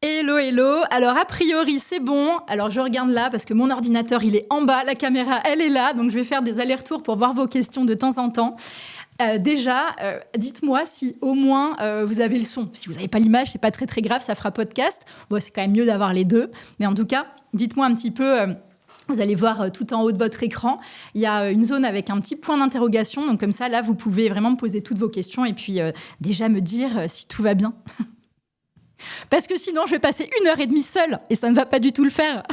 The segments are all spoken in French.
Hello, hello. Alors, a priori, c'est bon. Alors, je regarde là parce que mon ordinateur, il est en bas. La caméra, elle est là. Donc, je vais faire des allers-retours pour voir vos questions de temps en temps. Déjà, dites-moi si au moins vous avez le son. Si vous n'avez pas l'image, c'est pas très, très grave. Ça fera podcast. Bon, c'est quand même mieux d'avoir les deux. Mais en tout cas, dites-moi un petit peu... Vous allez voir tout en haut de votre écran, il y a une zone avec un petit point d'interrogation. Donc, comme ça, là, vous pouvez vraiment me poser toutes vos questions et puis déjà me dire si tout va bien. Parce que sinon, je vais passer 1h30 seule et ça ne va pas du tout le faire.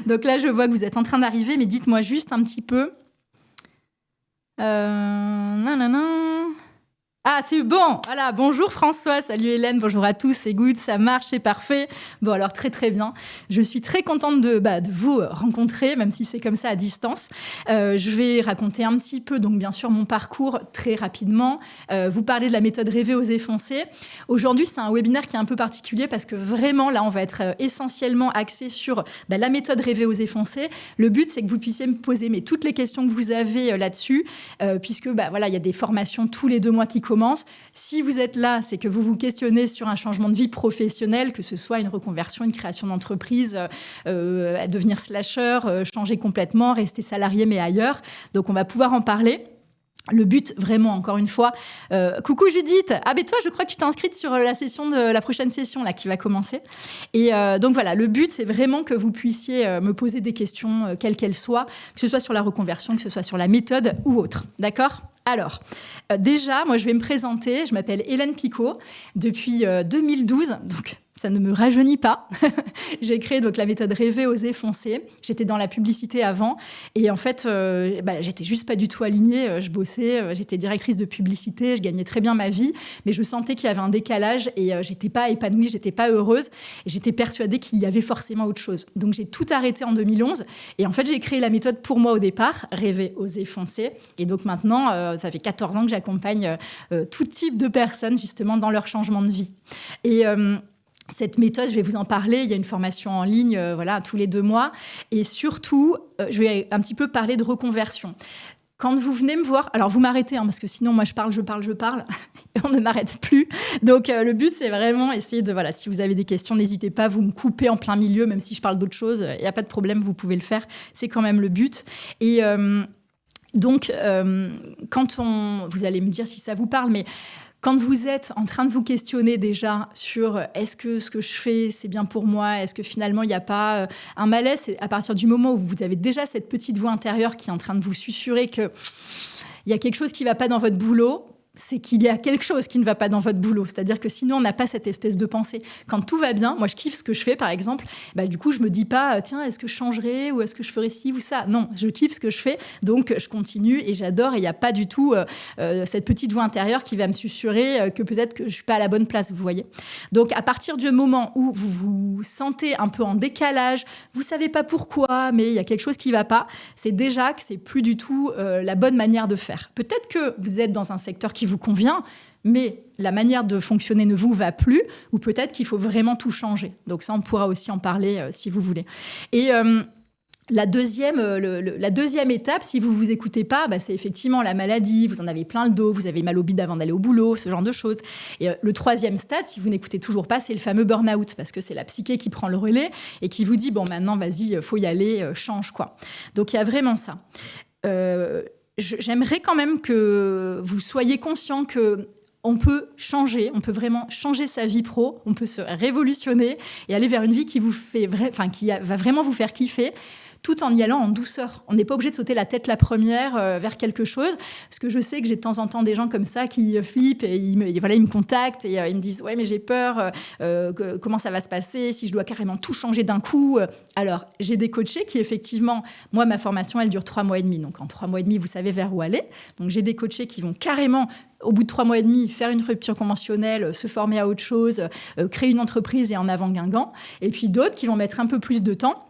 Donc là, je vois que vous êtes en train d'arriver, mais dites-moi juste un petit peu. Ah, c'est bon. Voilà, bonjour François, salut Hélène, bonjour à tous, c'est good, ça marche, c'est parfait. Bon, alors très très bien. Je suis très contente de vous rencontrer, même si c'est comme ça à distance. Je vais raconter un petit peu, donc bien sûr, mon parcours très rapidement. Vous parler de la méthode Rêver, Oser, Foncer. Aujourd'hui, c'est un webinaire qui est un peu particulier parce que vraiment, là, on va être essentiellement axé sur la méthode Rêver, Oser, Foncer. Le but, c'est que vous puissiez me poser toutes les questions que vous avez là-dessus, puisque voilà, il y a des formations tous les 2 mois qui commence. Si vous êtes là, c'est que vous vous questionnez sur un changement de vie professionnelle, que ce soit une reconversion, une création d'entreprise, devenir slasher, changer complètement, rester salarié mais ailleurs. Donc on va pouvoir en parler. Le but, vraiment, encore une fois... coucou Judith. Ah ben toi, je crois que tu t'es inscrite sur la prochaine session là, qui va commencer. Et donc voilà, le but, c'est vraiment que vous puissiez me poser des questions, quelles qu'elles soient, que ce soit sur la reconversion, que ce soit sur la méthode ou autre. D'accord ? Alors, déjà, moi, je vais me présenter. Je m'appelle Hélène Picot depuis 2012, donc ça ne me rajeunit pas. J'ai créé donc la méthode Rêver, Oser, Foncer. J'étais dans la publicité avant et en fait, j'étais juste pas du tout alignée. Je bossais, j'étais directrice de publicité, je gagnais très bien ma vie, mais je sentais qu'il y avait un décalage et j'étais pas épanouie, j'étais pas heureuse. Et j'étais persuadée qu'il y avait forcément autre chose. Donc j'ai tout arrêté en 2011 et en fait, j'ai créé la méthode pour moi au départ, Rêver, Oser, Foncer. Et donc maintenant, ça fait 14 ans que j'accompagne tout type de personnes justement dans leur changement de vie. Et cette méthode, je vais vous en parler. Il y a une formation en ligne, tous les 2 mois. Et surtout, je vais un petit peu parler de reconversion. Quand vous venez me voir, alors vous m'arrêtez, parce que sinon, moi, je parle, et on ne m'arrête plus. Donc, le but, c'est vraiment essayer de, si vous avez des questions, n'hésitez pas, vous me coupez en plein milieu, même si je parle d'autre chose, il n'y a pas de problème, vous pouvez le faire. C'est quand même le but. Et donc, vous allez me dire si ça vous parle, mais... Quand vous êtes en train de vous questionner déjà sur est-ce que ce que je fais, c'est bien pour moi, est-ce que finalement, il n'y a pas un malaise, c'est à partir du moment où vous avez déjà cette petite voix intérieure qui est en train de vous susurrer qu'il y a quelque chose qui ne va pas dans votre boulot, c'est qu'il y a quelque chose qui ne va pas dans votre boulot. C'est-à-dire que sinon, on n'a pas cette espèce de pensée. Quand tout va bien, moi, je kiffe ce que je fais, par exemple, du coup, je me dis pas, tiens, est-ce que je changerais ou est-ce que je ferais ci ou ça ? Non, je kiffe ce que je fais, donc je continue et j'adore. Et il n'y a pas du tout cette petite voix intérieure qui va me susurrer que peut-être que je suis pas à la bonne place, vous voyez. Donc, à partir du moment où vous vous sentez un peu en décalage, vous savez pas pourquoi, mais il y a quelque chose qui va pas, c'est déjà que c'est plus du tout la bonne manière de faire. Peut-être que vous êtes dans un secteur qui vous convient, mais la manière de fonctionner ne vous va plus, ou peut-être qu'il faut vraiment tout changer. Donc ça, on pourra aussi en parler si vous voulez. Et la deuxième étape, si vous vous écoutez pas, c'est effectivement la maladie, vous en avez plein le dos, vous avez mal au bide avant d'aller au boulot, ce genre de choses. Et le 3e stade, si vous n'écoutez toujours pas, c'est le fameux burn-out, parce que c'est la psyché qui prend le relais et qui vous dit, bon, maintenant, vas-y, faut y aller, change, quoi. Donc il y a vraiment ça. J'aimerais quand même que vous soyez conscients que on peut changer, on peut vraiment changer sa vie pro, on peut se révolutionner et aller vers une vie qui va vraiment vous faire kiffer, tout en y allant en douceur. On n'est pas obligé de sauter la tête la première vers quelque chose, parce que je sais que j'ai de temps en temps des gens comme ça qui flippent et ils me contactent et ils me disent « Ouais, mais j'ai peur, comment ça va se passer si je dois carrément tout changer d'un coup ?» Alors, j'ai des coachés qui, effectivement, moi, ma formation, elle dure 3 mois et demi. Donc, en 3 mois et demi, vous savez vers où aller. Donc, j'ai des coachés qui vont carrément, au bout de 3 mois et demi, faire une rupture conventionnelle, se former à autre chose, créer une entreprise et en avant Guingamp. Et puis d'autres qui vont mettre un peu plus de temps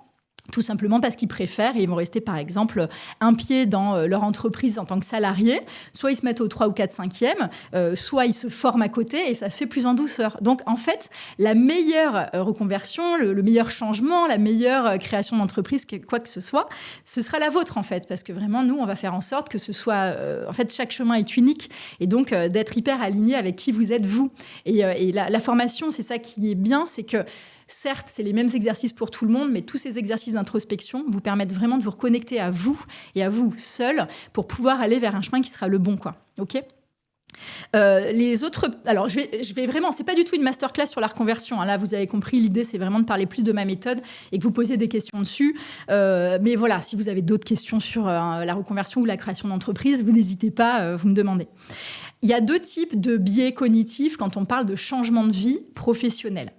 Tout simplement parce qu'ils préfèrent et ils vont rester par exemple un pied dans leur entreprise en tant que salarié, soit ils se mettent au 3 ou 4, 5e, soit ils se forment à côté et ça se fait plus en douceur. Donc en fait, la meilleure reconversion, le meilleur changement, la meilleure création d'entreprise, quoi que ce soit, ce sera la vôtre en fait, parce que vraiment nous, on va faire en sorte que ce soit, en fait, chaque chemin est unique et donc d'être hyper aligné avec qui vous êtes vous. Et la formation, c'est ça qui est bien, c'est que certes, c'est les mêmes exercices pour tout le monde, mais tous ces exercices d'introspection vous permettent vraiment de vous reconnecter à vous et à vous seul pour pouvoir aller vers un chemin qui sera le bon, quoi. Ok ? Les autres, alors je vais vraiment, c'est pas du tout une masterclass sur la reconversion. Hein. Là, vous avez compris, l'idée c'est vraiment de parler plus de ma méthode et que vous posiez des questions dessus. Mais voilà, si vous avez d'autres questions sur la reconversion ou la création d'entreprise, vous n'hésitez pas, vous me demandez. Il y a 2 types de biais cognitifs quand on parle de changement de vie professionnelle.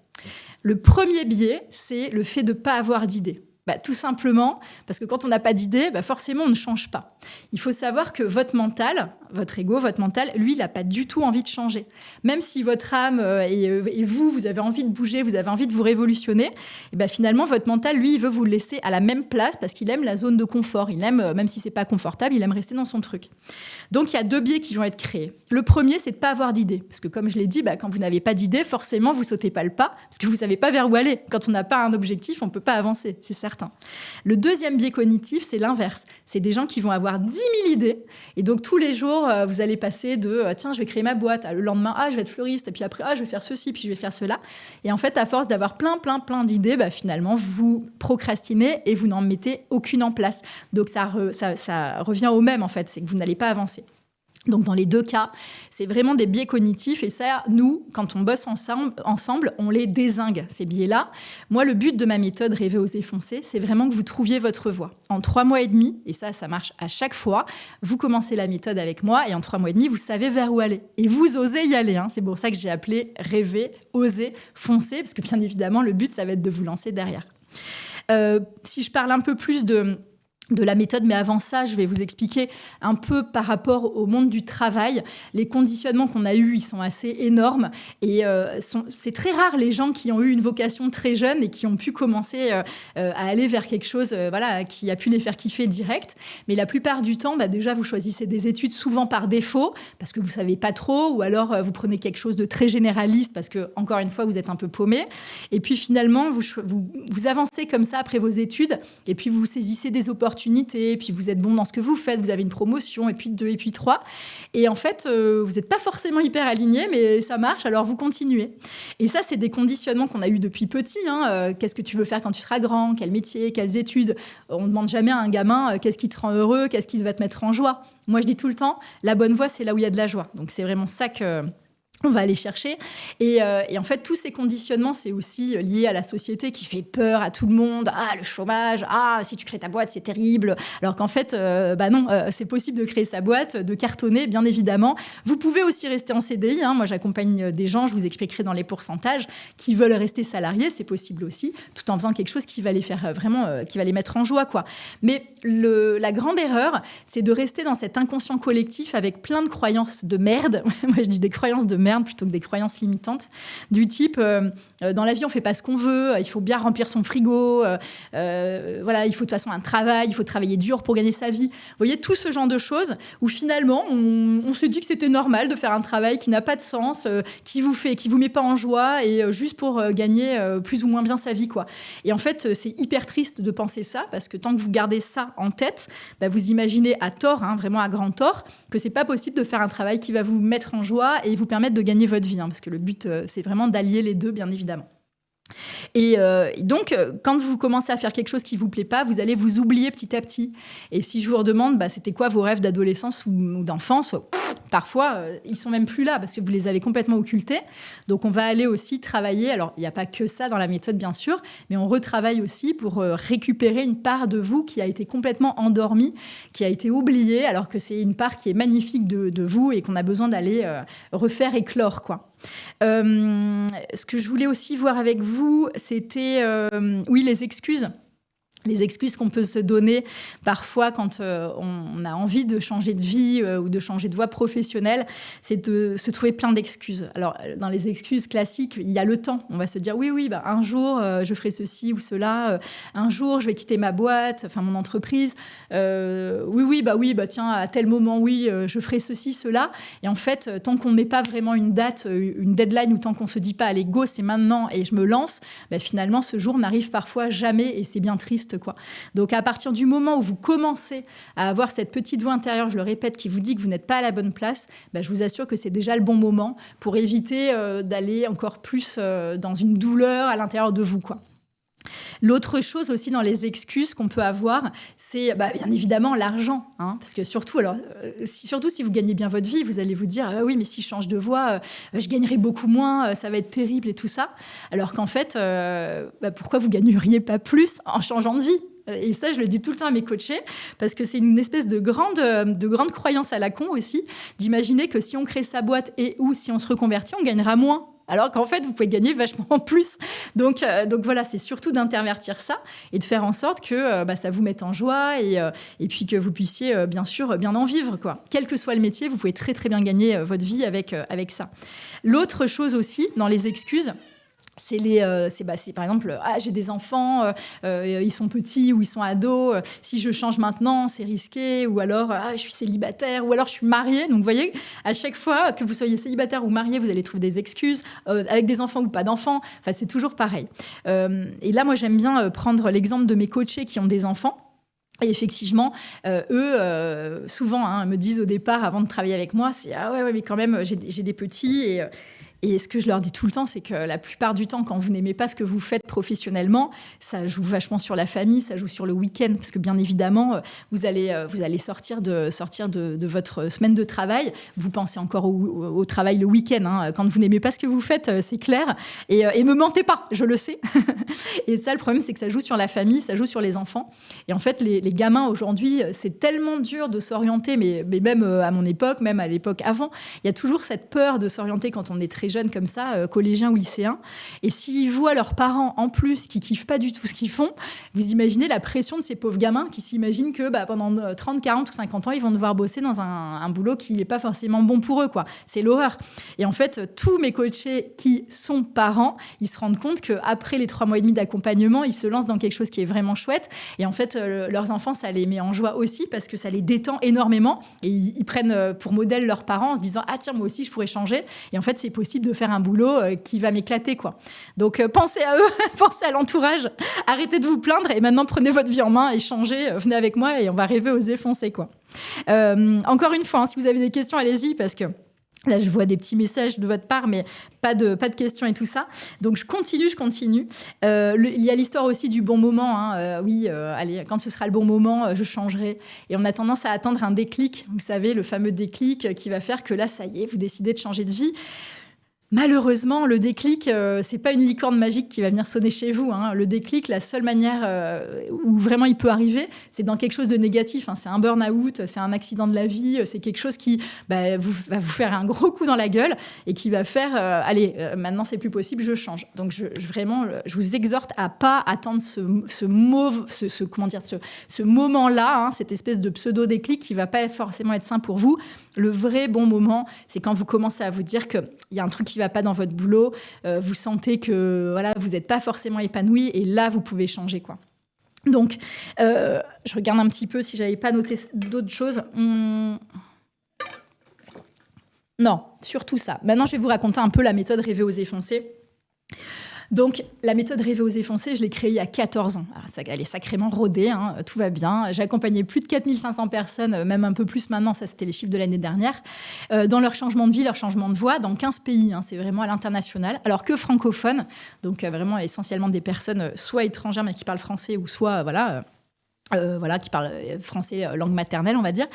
Le premier biais, c'est le fait de ne pas avoir d'idée. Tout simplement, parce que quand on n'a pas d'idée, forcément, on ne change pas. Il faut savoir que votre mental, votre ego, votre mental, lui, il n'a pas du tout envie de changer. Même si votre âme et vous avez envie de bouger, vous avez envie de vous révolutionner, et finalement, votre mental, lui, il veut vous le laisser à la même place parce qu'il aime la zone de confort. Il aime, même si ce n'est pas confortable, il aime rester dans son truc. Donc, il y a 2 biais qui vont être créés. Le premier, c'est de ne pas avoir d'idée. Parce que comme je l'ai dit, quand vous n'avez pas d'idée, forcément, vous ne sautez pas le pas parce que vous ne savez pas vers où aller. Quand on n'a pas un objectif, on ne peut pas avancer, c'est certain. Le deuxième biais cognitif, c'est l'inverse. C'est des gens qui vont avoir 10 000 idées. Et donc, tous les jours, vous allez passer de « tiens, je vais créer ma boîte », le lendemain « ah, je vais être fleuriste », et puis après « ah, je vais faire ceci, puis je vais faire cela ». Et en fait, à force d'avoir plein d'idées, finalement, vous procrastinez et vous n'en mettez aucune en place. Donc, ça revient au même, en fait. C'est que vous n'allez pas avancer. Donc, dans les 2 cas, c'est vraiment des biais cognitifs. Et ça, nous, quand on bosse ensemble, on les dézingue, ces biais-là. Moi, le but de ma méthode Rêver, oser, foncer, c'est vraiment que vous trouviez votre voie. En 3 mois et demi, et ça marche à chaque fois, vous commencez la méthode avec moi et en 3 mois et demi, vous savez vers où aller. Et vous osez y aller. Hein. C'est pour ça que j'ai appelé Rêver, oser, foncer, parce que bien évidemment, le but, ça va être de vous lancer derrière. Si je parle un peu plus de la méthode, mais avant ça, je vais vous expliquer un peu par rapport au monde du travail. Les conditionnements qu'on a eus, ils sont assez énormes et c'est très rare les gens qui ont eu une vocation très jeune et qui ont pu commencer à aller vers quelque chose qui a pu les faire kiffer direct. Mais la plupart du temps, déjà, vous choisissez des études souvent par défaut parce que vous savez pas trop ou alors vous prenez quelque chose de très généraliste parce que, encore une fois, vous êtes un peu paumé. Et puis finalement, vous avancez comme ça après vos études et puis vous saisissez des opportunités, et puis vous êtes bon dans ce que vous faites, vous avez une promotion, et puis 2, et puis 3. Et en fait, vous n'êtes pas forcément hyper aligné, mais ça marche, alors vous continuez. Et ça, c'est des conditionnements qu'on a eus depuis petit. Qu'est-ce que tu veux faire quand tu seras grand ? Quel métier ? Quelles études ? On ne demande jamais à un gamin qu'est-ce qui te rend heureux ? Qu'est-ce qui va te mettre en joie ? Moi, je dis tout le temps, la bonne voie, c'est là où il y a de la joie. Donc, c'est vraiment ça on va aller chercher. Et en fait, tous ces conditionnements, c'est aussi lié à la société qui fait peur à tout le monde. Ah, le chômage. Ah, si tu crées ta boîte, c'est terrible. Alors qu'en fait, non, c'est possible de créer sa boîte, de cartonner, bien évidemment. Vous pouvez aussi rester en CDI. Moi, j'accompagne des gens, je vous expliquerai dans les pourcentages, qui veulent rester salariés. C'est possible aussi, tout en faisant quelque chose qui va les faire vraiment, qui va les mettre en joie, quoi. Mais la grande erreur, c'est de rester dans cet inconscient collectif avec plein de croyances de merde. Moi, je dis des croyances de merde plutôt que des croyances limitantes du type dans la vie on fait pas ce qu'on veut, il faut bien remplir son frigo, il faut de toute façon un travail, il faut travailler dur pour gagner sa vie. Vous voyez, tout ce genre de choses où finalement on se dit que c'était normal de faire un travail qui n'a pas de sens, qui vous met pas en joie et juste pour gagner plus ou moins bien sa vie, quoi. Et en fait, c'est hyper triste de penser ça parce que tant que vous gardez ça en tête, vous imaginez à tort, vraiment à grand tort, que c'est pas possible de faire un travail qui va vous mettre en joie et vous permettre de gagner votre vie, parce que le but, c'est vraiment d'allier les deux, bien évidemment. Et donc, quand vous commencez à faire quelque chose qui ne vous plaît pas, vous allez vous oublier petit à petit. Et si je vous redemande, c'était quoi vos rêves d'adolescence ou d'enfance, parfois, ils ne sont même plus là parce que vous les avez complètement occultés. Donc, on va aller aussi travailler. Alors, il n'y a pas que ça dans la méthode, bien sûr, mais on retravaille aussi pour récupérer une part de vous qui a été complètement endormie, qui a été oubliée, alors que c'est une part qui est magnifique de vous et qu'on a besoin d'aller refaire éclore, quoi. Ce que je voulais aussi voir avec vous, c'était, les excuses. Les excuses qu'on peut se donner parfois quand on a envie de changer de vie ou de changer de voie professionnelle, c'est de se trouver plein d'excuses. Alors, dans les excuses classiques, il y a le temps. On va se dire, oui, un jour, je ferai ceci ou cela. Un jour, je vais quitter ma boîte, enfin mon entreprise. Tiens, à tel moment, oui, je ferai ceci, cela. Et en fait, tant qu'on n'est pas vraiment une date, une deadline, ou tant qu'on ne se dit pas, allez, go, c'est maintenant et je me lance, finalement, ce jour n'arrive parfois jamais et c'est bien triste. Quoi. Donc à partir du moment où vous commencez à avoir cette petite voix intérieure, je le répète, qui vous dit que vous n'êtes pas à la bonne place, je vous assure que c'est déjà le bon moment pour éviter d'aller encore plus dans une douleur à l'intérieur de vous, quoi. L'autre chose aussi dans les excuses qu'on peut avoir, c'est bien évidemment l'argent. Parce que surtout si vous gagnez bien votre vie, vous allez vous dire oui, mais si je change de voie, je gagnerai beaucoup moins, ça va être terrible et tout ça. Alors qu'en fait, pourquoi vous gagneriez pas plus en changeant de vie ? Et ça, je le dis tout le temps à mes coachés, parce que c'est une espèce de grande croyance à la con aussi, d'imaginer que si on crée sa boîte ou si on se reconvertit, on gagnera moins. Alors qu'en fait, vous pouvez gagner vachement plus. Donc voilà, c'est surtout d'intervertir ça et de faire en sorte que ça vous mette en joie et puis que vous puissiez, bien sûr, bien en vivre, quoi. Quel que soit le métier, vous pouvez très, très bien gagner votre vie avec ça. L'autre chose aussi, dans les excuses, c'est par exemple, j'ai des enfants, ils sont petits ou ils sont ados, si je change maintenant, c'est risqué, ou alors je suis célibataire, ou alors je suis mariée. Donc vous voyez, à chaque fois que vous soyez célibataire ou marié, vous allez trouver des excuses, avec des enfants ou pas d'enfants, enfin c'est toujours pareil. Et là, moi j'aime bien prendre l'exemple de mes coachés qui ont des enfants. Et effectivement, eux, souvent, me disent au départ, avant de travailler avec moi, c'est « Ah ouais, mais quand même, j'ai des petits » et ce que je leur dis tout le temps, c'est que la plupart du temps, quand vous n'aimez pas ce que vous faites professionnellement, ça joue vachement sur la famille, ça joue sur le week-end. Parce que bien évidemment, vous allez sortir de votre semaine de travail. Vous pensez encore au travail le week-end. Quand vous n'aimez pas ce que vous faites, c'est clair. Et me mentez pas, je le sais. Et ça, le problème, c'est que ça joue sur la famille, ça joue sur les enfants. Et en fait, les gamins aujourd'hui, c'est tellement dur de s'orienter, mais même à mon époque, même à l'époque avant, il y a toujours cette peur de s'orienter quand on est très jeunes comme ça, collégiens ou lycéens. Et s'ils voient leurs parents, en plus, qui kiffent pas du tout ce qu'ils font, vous imaginez la pression de ces pauvres gamins qui s'imaginent que pendant 30, 40 ou 50 ans, ils vont devoir bosser dans un boulot qui n'est pas forcément bon pour eux, quoi. C'est l'horreur. Et en fait, tous mes coachés qui sont parents, ils se rendent compte qu'après les 3 mois et demi d'accompagnement, ils se lancent dans quelque chose qui est vraiment chouette. Et en fait, leurs enfants, ça les met en joie aussi parce que ça les détend énormément. Et ils prennent pour modèle leurs parents en se disant « Ah tiens, moi aussi, je pourrais changer. » Et en fait, c'est possible de faire un boulot qui va m'éclater, quoi. Donc, pensez à eux, pensez à l'entourage. Arrêtez de vous plaindre et maintenant, prenez votre vie en main et changez. Venez avec moi et on va rêver, oser, foncer, quoi. Encore une fois, si vous avez des questions, allez-y parce que là, je vois des petits messages de votre part, mais pas de questions et tout ça. Donc, je continue. Il y a l'histoire aussi du bon moment. Allez, quand ce sera le bon moment, je changerai. Et on a tendance à attendre un déclic. Vous savez, le fameux déclic qui va faire que là, ça y est, vous décidez de changer de vie. Malheureusement, le déclic, c'est pas une licorne magique qui va venir sonner chez vous. Le déclic, la seule manière où vraiment il peut arriver, c'est dans quelque chose de négatif. C'est un burn-out, c'est un accident de la vie, c'est quelque chose qui va vous faire un gros coup dans la gueule et qui va faire maintenant c'est plus possible, je change. Donc je vous exhorte à pas attendre ce moment-là, cette espèce de pseudo-déclic qui va pas forcément être sain pour vous. Le vrai bon moment, c'est quand vous commencez à vous dire qu'il y a un truc qui va pas dans votre boulot, vous sentez que vous n'êtes pas forcément épanoui et là, vous pouvez changer, quoi. Donc, je regarde un petit peu si j'avais pas noté d'autres choses. Non, surtout ça. Maintenant, je vais vous raconter un peu la méthode Rêver, oser, foncer. Donc, la méthode Rêver, oser, foncer, je l'ai créée il y a 14 ans. Alors, elle est sacrément rodée, tout va bien. J'ai accompagné plus de 4500 personnes, même un peu plus maintenant, ça c'était les chiffres de l'année dernière, dans leur changement de vie, leur changement de voie, dans 15 pays. C'est vraiment à l'international. Alors que francophones, donc vraiment essentiellement des personnes soit étrangères mais qui parlent français ou soit, qui parlent français, langue maternelle, on va dire.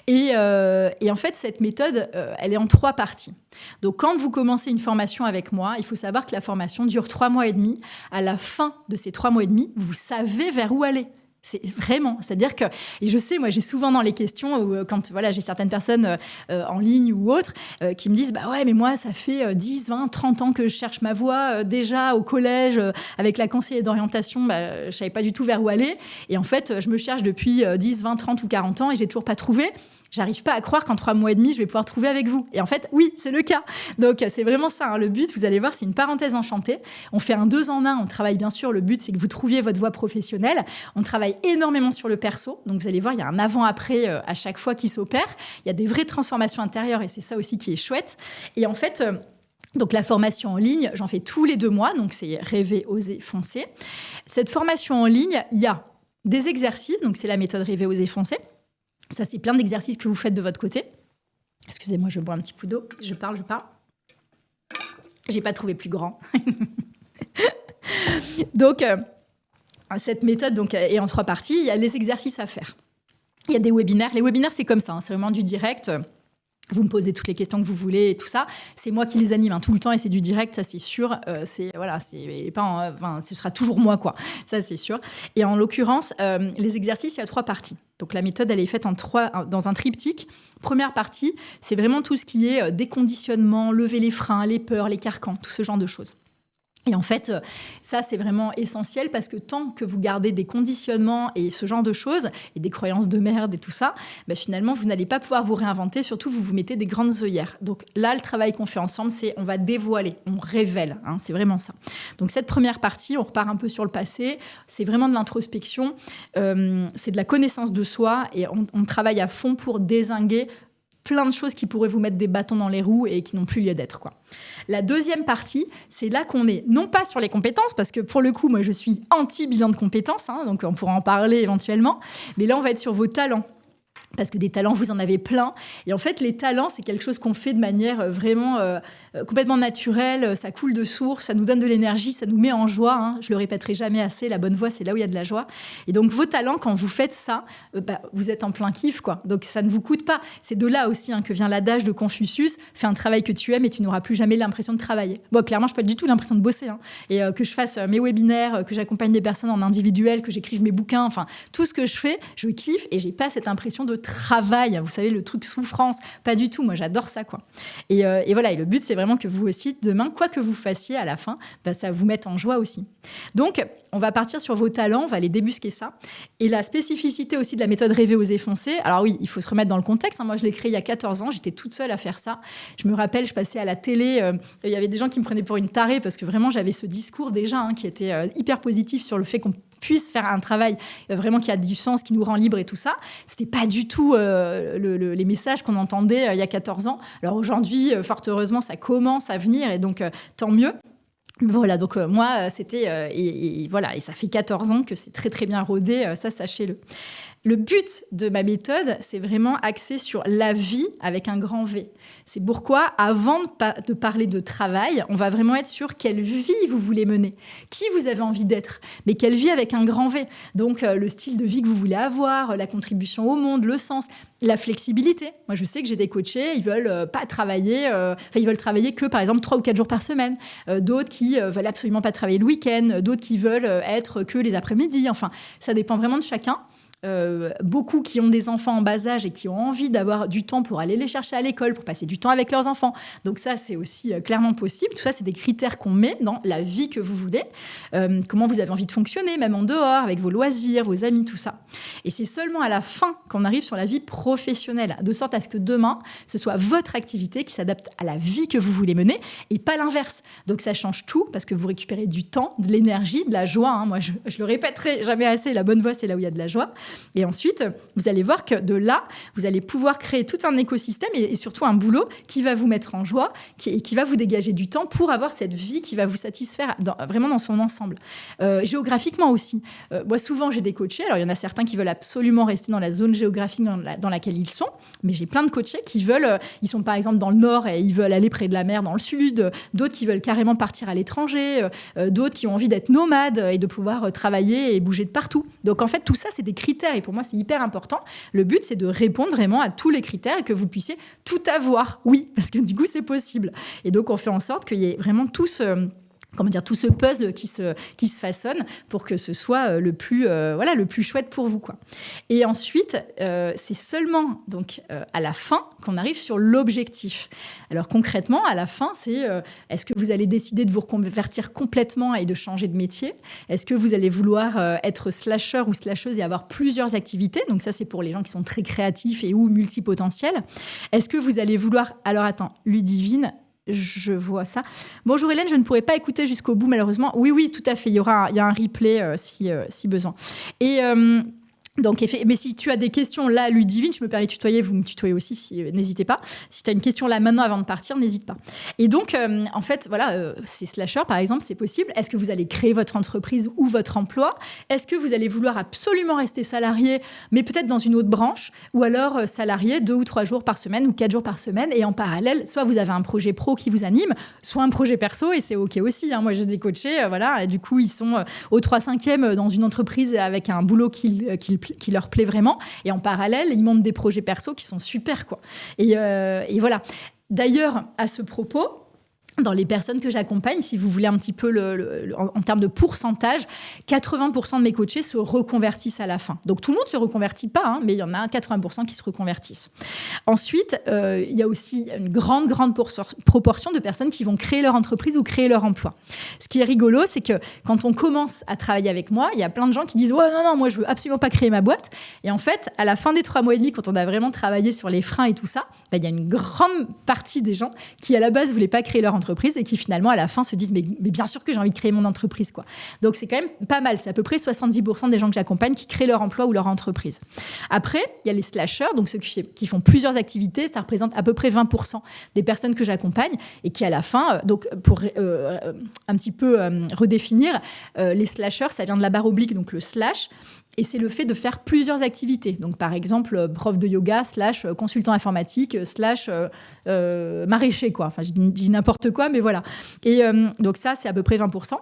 Et en fait, cette méthode, elle est en 3 parties. Donc, quand vous commencez une formation avec moi, il faut savoir que la formation dure 3 mois et demi. À la fin de ces 3 mois et demi, vous savez vers où aller. C'est-à-dire que, et je sais, moi, j'ai souvent dans les questions, où, quand j'ai certaines personnes en ligne ou autres qui me disent, bah ouais, mais moi, ça fait 10, 20, 30 ans que je cherche ma voie. Déjà au collège, avec la conseillère d'orientation, je savais pas du tout vers où aller. Et en fait, je me cherche depuis 10, 20, 30 ou 40 ans et j'ai toujours pas trouvé. J'arrive pas à croire qu'en 3 mois et demi, je vais pouvoir trouver avec vous. Et en fait, oui, c'est le cas. Donc, c'est vraiment ça, hein. Le but, vous allez voir, c'est une parenthèse enchantée. On fait un 2 en 1. On travaille, bien sûr, le but, c'est que vous trouviez votre voie professionnelle. On travaille énormément sur le perso. Donc, vous allez voir, il y a un avant-après à chaque fois qui s'opère. Il y a des vraies transformations intérieures et c'est ça aussi qui est chouette. Et en fait... donc la formation en ligne, j'en fais tous les 2 mois, donc c'est Rêver, Oser, Foncer. Cette formation en ligne, il y a des exercices, donc c'est la méthode Rêver, Oser, Foncer. Ça, c'est plein d'exercices que vous faites de votre côté. Excusez-moi, je bois un petit coup d'eau. Je parle. J'ai pas trouvé plus grand. Donc, cette méthode est en 3 parties. Il y a les exercices à faire. Il y a des webinaires. Les webinaires, c'est comme ça, hein, c'est vraiment du direct. Vous me posez toutes les questions que vous voulez et tout ça. C'est moi qui les anime tout le temps et c'est du direct, ça c'est sûr. Ce sera toujours moi, quoi. Ça c'est sûr. Et en l'occurrence, les exercices, il y a 3 parties. Donc la méthode, elle est faite dans un triptyque. Première partie, c'est vraiment tout ce qui est déconditionnement, lever les freins, les peurs, les carcans, tout ce genre de choses. Et en fait, ça, c'est vraiment essentiel parce que tant que vous gardez des conditionnements et ce genre de choses, et des croyances de merde et tout ça, finalement, vous n'allez pas pouvoir vous réinventer, surtout vous vous mettez des grandes œillères. Donc là, le travail qu'on fait ensemble, c'est on va dévoiler, on révèle, hein, c'est vraiment ça. Donc cette première partie, on repart un peu sur le passé, c'est vraiment de l'introspection, c'est de la connaissance de soi et on travaille à fond pour dézinguer plein de choses qui pourraient vous mettre des bâtons dans les roues et qui n'ont plus lieu d'être, quoi. La deuxième partie, c'est là qu'on est, non pas sur les compétences, parce que pour le coup, moi, je suis anti-bilan de compétences, hein, donc on pourra en parler éventuellement, mais là, on va être sur vos talents. Parce que des talents, vous en avez plein. Et en fait, les talents, c'est quelque chose qu'on fait de manière vraiment complètement naturelle. Ça coule de source, ça nous donne de l'énergie, ça nous met en joie, hein. Je le répéterai jamais assez, la bonne voie, c'est là où il y a de la joie. Et donc, vos talents, quand vous faites ça, vous êtes en plein kiff, quoi. Donc, ça ne vous coûte pas. C'est de là aussi que vient l'adage de Confucius, fais un travail que tu aimes et tu n'auras plus jamais l'impression de travailler. Moi, clairement, je n'ai pas du tout l'impression de bosser, hein. Et que je fasse mes webinaires, que j'accompagne des personnes en individuel, que j'écrive mes bouquins, enfin, tout ce que je fais, je kiffe et j'ai pas cette impression de travail, vous savez, le truc souffrance, pas du tout, moi j'adore ça, quoi. Et voilà, et le but c'est vraiment que vous aussi, demain, quoi que vous fassiez à la fin, ça vous mette en joie aussi. Donc, on va partir sur vos talents, on va aller débusquer ça. Et la spécificité aussi de la méthode Rêver, Oser, Foncer, alors oui, il faut se remettre dans le contexte, hein. Moi je l'ai créé il y a 14 ans, j'étais toute seule à faire ça. Je me rappelle, je passais à la télé, il y avait des gens qui me prenaient pour une tarée parce que vraiment j'avais ce discours déjà, hein, qui était hyper positif sur le fait qu'on puisse faire un travail vraiment qui a du sens, qui nous rend libre et tout ça. C'était pas du tout les messages qu'on entendait il y a 14 ans. Alors aujourd'hui, fort heureusement, ça commence à venir et donc tant mieux. Voilà, donc moi, c'était... et voilà, et ça fait 14 ans que c'est très très bien rodé, ça sachez-le. Le but de ma méthode, c'est vraiment axé sur la vie avec un grand V. C'est pourquoi, avant de parler de travail, on va vraiment être sur quelle vie vous voulez mener, qui vous avez envie d'être, mais quelle vie avec un grand V. Donc, le style de vie que vous voulez avoir, la contribution au monde, le sens, la flexibilité. Moi, je sais que j'ai des coachés, ils veulent pas travailler, ils veulent travailler que, par exemple, 3 ou 4 jours par semaine. D'autres qui veulent absolument pas travailler le week-end, d'autres qui veulent être que les après-midi. Enfin, ça dépend vraiment de chacun. Beaucoup qui ont des enfants en bas âge et qui ont envie d'avoir du temps pour aller les chercher à l'école, pour passer du temps avec leurs enfants. Donc ça, c'est aussi clairement possible. Tout ça, c'est des critères qu'on met dans la vie que vous voulez. Comment vous avez envie de fonctionner, même en dehors, avec vos loisirs, vos amis, tout ça. Et c'est seulement à la fin qu'on arrive sur la vie professionnelle, de sorte à ce que demain, ce soit votre activité qui s'adapte à la vie que vous voulez mener et pas l'inverse. Donc ça change tout parce que vous récupérez du temps, de l'énergie, de la joie, hein. Moi, je le répéterai jamais assez, la bonne voie, c'est là où il y a de la joie. Et ensuite, vous allez voir que de là, vous allez pouvoir créer tout un écosystème et surtout un boulot qui va vous mettre en joie et qui va vous dégager du temps pour avoir cette vie qui va vous satisfaire vraiment dans son ensemble. Géographiquement aussi. Moi, souvent, j'ai des coachés. Alors, il y en a certains qui veulent absolument rester dans la zone géographique dans laquelle ils sont. Mais j'ai plein de coachés qui veulent... ils sont par exemple dans le nord et ils veulent aller près de la mer dans le sud. D'autres qui veulent carrément partir à l'étranger. D'autres qui ont envie d'être nomades et de pouvoir travailler et bouger de partout. Donc, en fait, tout ça, c'est des critères. Et pour moi, c'est hyper important. Le but, c'est de répondre vraiment à tous les critères et que vous puissiez tout avoir. Oui, parce que du coup, c'est possible. Et donc, on fait en sorte qu'il y ait vraiment tout ce tout ce puzzle qui se façonne pour que ce soit le plus chouette pour vous, quoi. Et ensuite, c'est seulement donc à la fin qu'on arrive sur l'objectif. Alors concrètement, à la fin, c'est est-ce que vous allez décider de vous reconvertir complètement et de changer de métier? Est-ce que vous allez vouloir être slasher ou slasheuse et avoir plusieurs activités? Donc ça, c'est pour les gens qui sont très créatifs et ou multipotentiels. Est-ce que vous allez vouloir... Alors attends, Ludivine... Je vois ça. Bonjour Hélène, je ne pourrai pas écouter jusqu'au bout malheureusement. Oui, tout à fait. Il y a un replay si besoin. Et donc, mais si tu as des questions là, Ludivine, je me permets de tutoyer, vous me tutoyez aussi, n'hésitez pas. Si tu as une question là maintenant avant de partir, n'hésite pas. Et donc, en fait, ces slashers, par exemple, c'est possible. Est-ce que vous allez créer votre entreprise ou votre emploi? Est-ce que vous allez vouloir absolument rester salarié, mais peut-être dans une autre branche? Ou alors salarié 2 ou 3 jours par semaine ou 4 jours par semaine, et en parallèle, soit vous avez un projet pro qui vous anime, soit un projet perso, et c'est OK aussi. Moi, j'ai des coachés, et du coup, ils sont au 3/5e dans une entreprise avec un boulot qui leur plaît vraiment. Et en parallèle, ils montent des projets perso qui sont super, quoi. Et voilà. D'ailleurs, à ce propos, dans les personnes que j'accompagne, si vous voulez un petit peu en termes de pourcentage, 80% de mes coachés se reconvertissent à la fin. Donc tout le monde ne se reconvertit pas, mais il y en a 80% qui se reconvertissent. Ensuite, il y a aussi une grande proportion de personnes qui vont créer leur entreprise ou créer leur emploi. Ce qui est rigolo, c'est que quand on commence à travailler avec moi, il y a plein de gens qui disent « Ouais, non, moi je veux absolument pas créer ma boîte ». Et en fait, à la fin des 3 mois et demi, quand on a vraiment travaillé sur les freins et tout ça, il y a une grande partie des gens qui à la base ne voulaient pas créer leur entreprise et qui finalement à la fin se disent mais bien sûr que j'ai envie de créer mon entreprise, quoi. Donc c'est quand même pas mal, c'est à peu près 70% des gens que j'accompagne qui créent leur emploi ou leur entreprise. Après, il y a les slashers, donc ceux qui font plusieurs activités, ça représente à peu près 20% des personnes que j'accompagne et qui à la fin, donc pour un petit peu redéfinir, les slashers, ça vient de la barre oblique, donc le slash. Et c'est le fait de faire plusieurs activités. Donc, par exemple, prof de yoga, / consultant informatique, / maraîcher, quoi. Enfin, je dis n'importe quoi, mais voilà. Et donc ça, c'est à peu près 20%.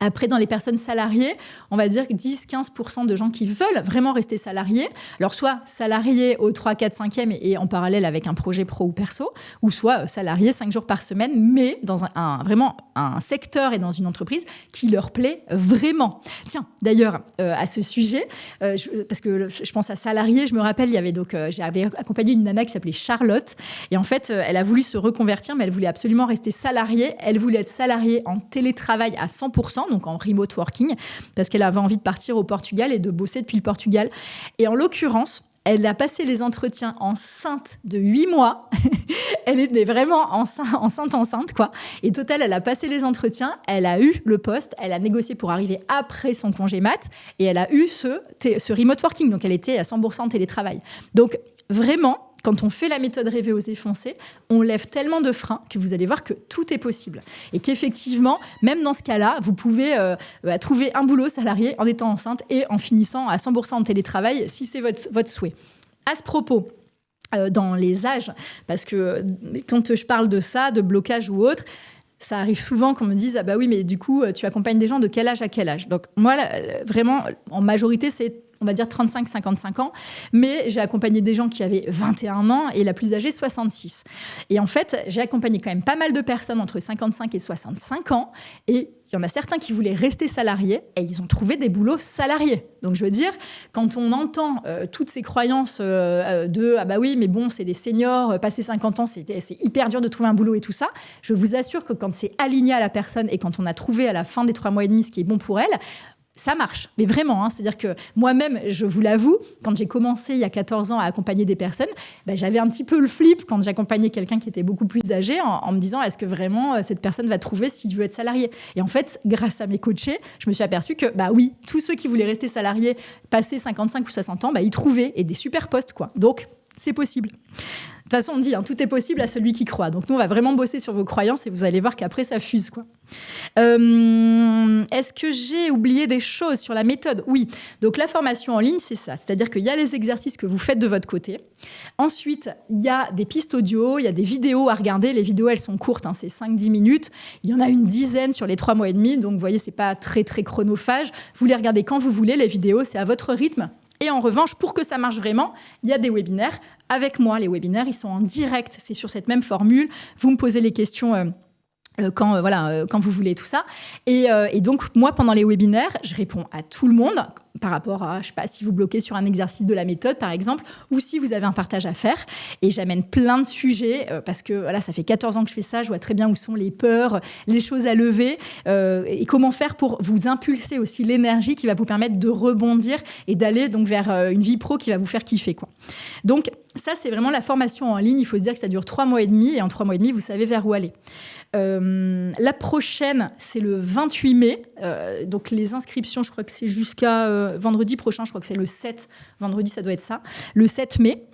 Après, dans les personnes salariées, on va dire 10-15% de gens qui veulent vraiment rester salariés. Alors, soit salariés au 3, 4, 5e et en parallèle avec un projet pro ou perso, ou soit salariés 5 jours par semaine, mais dans vraiment un secteur et dans une entreprise qui leur plaît vraiment. Tiens, d'ailleurs, à ce sujet, parce que je pense à salariés, je me rappelle, j'avais accompagné une nana qui s'appelait Charlotte. Et en fait, elle a voulu se reconvertir, mais elle voulait absolument rester salariée. Elle voulait être salariée en télétravail à 100%. Donc en remote working, parce qu'elle avait envie de partir au Portugal et de bosser depuis le Portugal. Et en l'occurrence, elle a passé les entretiens enceinte de 8 mois. Elle était vraiment enceinte, quoi. Et total, elle a passé les entretiens, elle a eu le poste, elle a négocié pour arriver après son congé mat, et elle a eu ce remote working. Donc elle était à 100% télétravail. Donc vraiment, quand on fait la méthode Rêver, Oser, Foncer, on lève tellement de freins que vous allez voir que tout est possible. Et qu'effectivement, même dans ce cas-là, vous pouvez trouver un boulot salarié en étant enceinte et en finissant à 100% en télétravail si c'est votre souhait. À ce propos, dans les âges, parce que quand je parle de ça, de blocage ou autre, ça arrive souvent qu'on me dise « Ah bah oui, mais du coup, tu accompagnes des gens de quel âge à quel âge ?» Donc moi, vraiment, en majorité, c'est on va dire 35-55 ans, mais j'ai accompagné des gens qui avaient 21 ans et la plus âgée 66. Et en fait, j'ai accompagné quand même pas mal de personnes entre 55 et 65 ans et il y en a certains qui voulaient rester salariés et ils ont trouvé des boulots salariés. Donc je veux dire, quand on entend toutes ces croyances de « Ah bah oui, mais bon, c'est des seniors, passé 50 ans, c'est hyper dur de trouver un boulot et tout ça », je vous assure que quand c'est aligné à la personne et quand on a trouvé à la fin des 3 mois et demi ce qui est bon pour elle, ça marche, mais vraiment, c'est-à-dire que moi-même, je vous l'avoue, quand j'ai commencé il y a 14 ans à accompagner des personnes, j'avais un petit peu le flip quand j'accompagnais quelqu'un qui était beaucoup plus âgé en me disant est-ce que vraiment cette personne va trouver s'il veut être salarié ? Et en fait, grâce à mes coachés, je me suis aperçue que oui, tous ceux qui voulaient rester salariés, passer 55 ou 60 ans, ils trouvaient et des super postes, quoi. Donc, c'est possible. De toute façon, on dit, tout est possible à celui qui croit. Donc nous, on va vraiment bosser sur vos croyances et vous allez voir qu'après, ça fuse, quoi. Est-ce que j'ai oublié des choses sur la méthode ? Oui. Donc la formation en ligne, c'est ça. C'est-à-dire qu'il y a les exercices que vous faites de votre côté. Ensuite, il y a des pistes audio, il y a des vidéos à regarder. Les vidéos, elles sont courtes, c'est 5-10 minutes. Il y en a une dizaine sur les 3 mois et demi. Donc vous voyez, c'est pas très, très chronophage. Vous les regardez quand vous voulez. Les vidéos, c'est à votre rythme. Et en revanche, pour que ça marche vraiment, il y a des webinaires avec moi. Les webinaires, ils sont en direct. C'est sur cette même formule. Vous me posez les questions quand vous voulez tout ça. Et donc, moi, pendant les webinaires, je réponds à tout le monde par rapport à, je sais pas, si vous bloquez sur un exercice de la méthode, par exemple, ou si vous avez un partage à faire. Et j'amène plein de sujets parce que voilà, ça fait 14 ans que je fais ça. Je vois très bien où sont les peurs, les choses à lever et comment faire pour vous impulser aussi l'énergie qui va vous permettre de rebondir et d'aller donc vers une vie pro qui va vous faire kiffer, quoi. Donc, ça, c'est vraiment la formation en ligne. Il faut se dire que ça dure 3 mois et demi. Et en 3 mois et demi, vous savez vers où aller. La prochaine, c'est le 28 mai. Donc, les inscriptions, je crois que c'est jusqu'à vendredi prochain. Je crois que c'est le 7. Vendredi, ça doit être ça. Le 7 mai.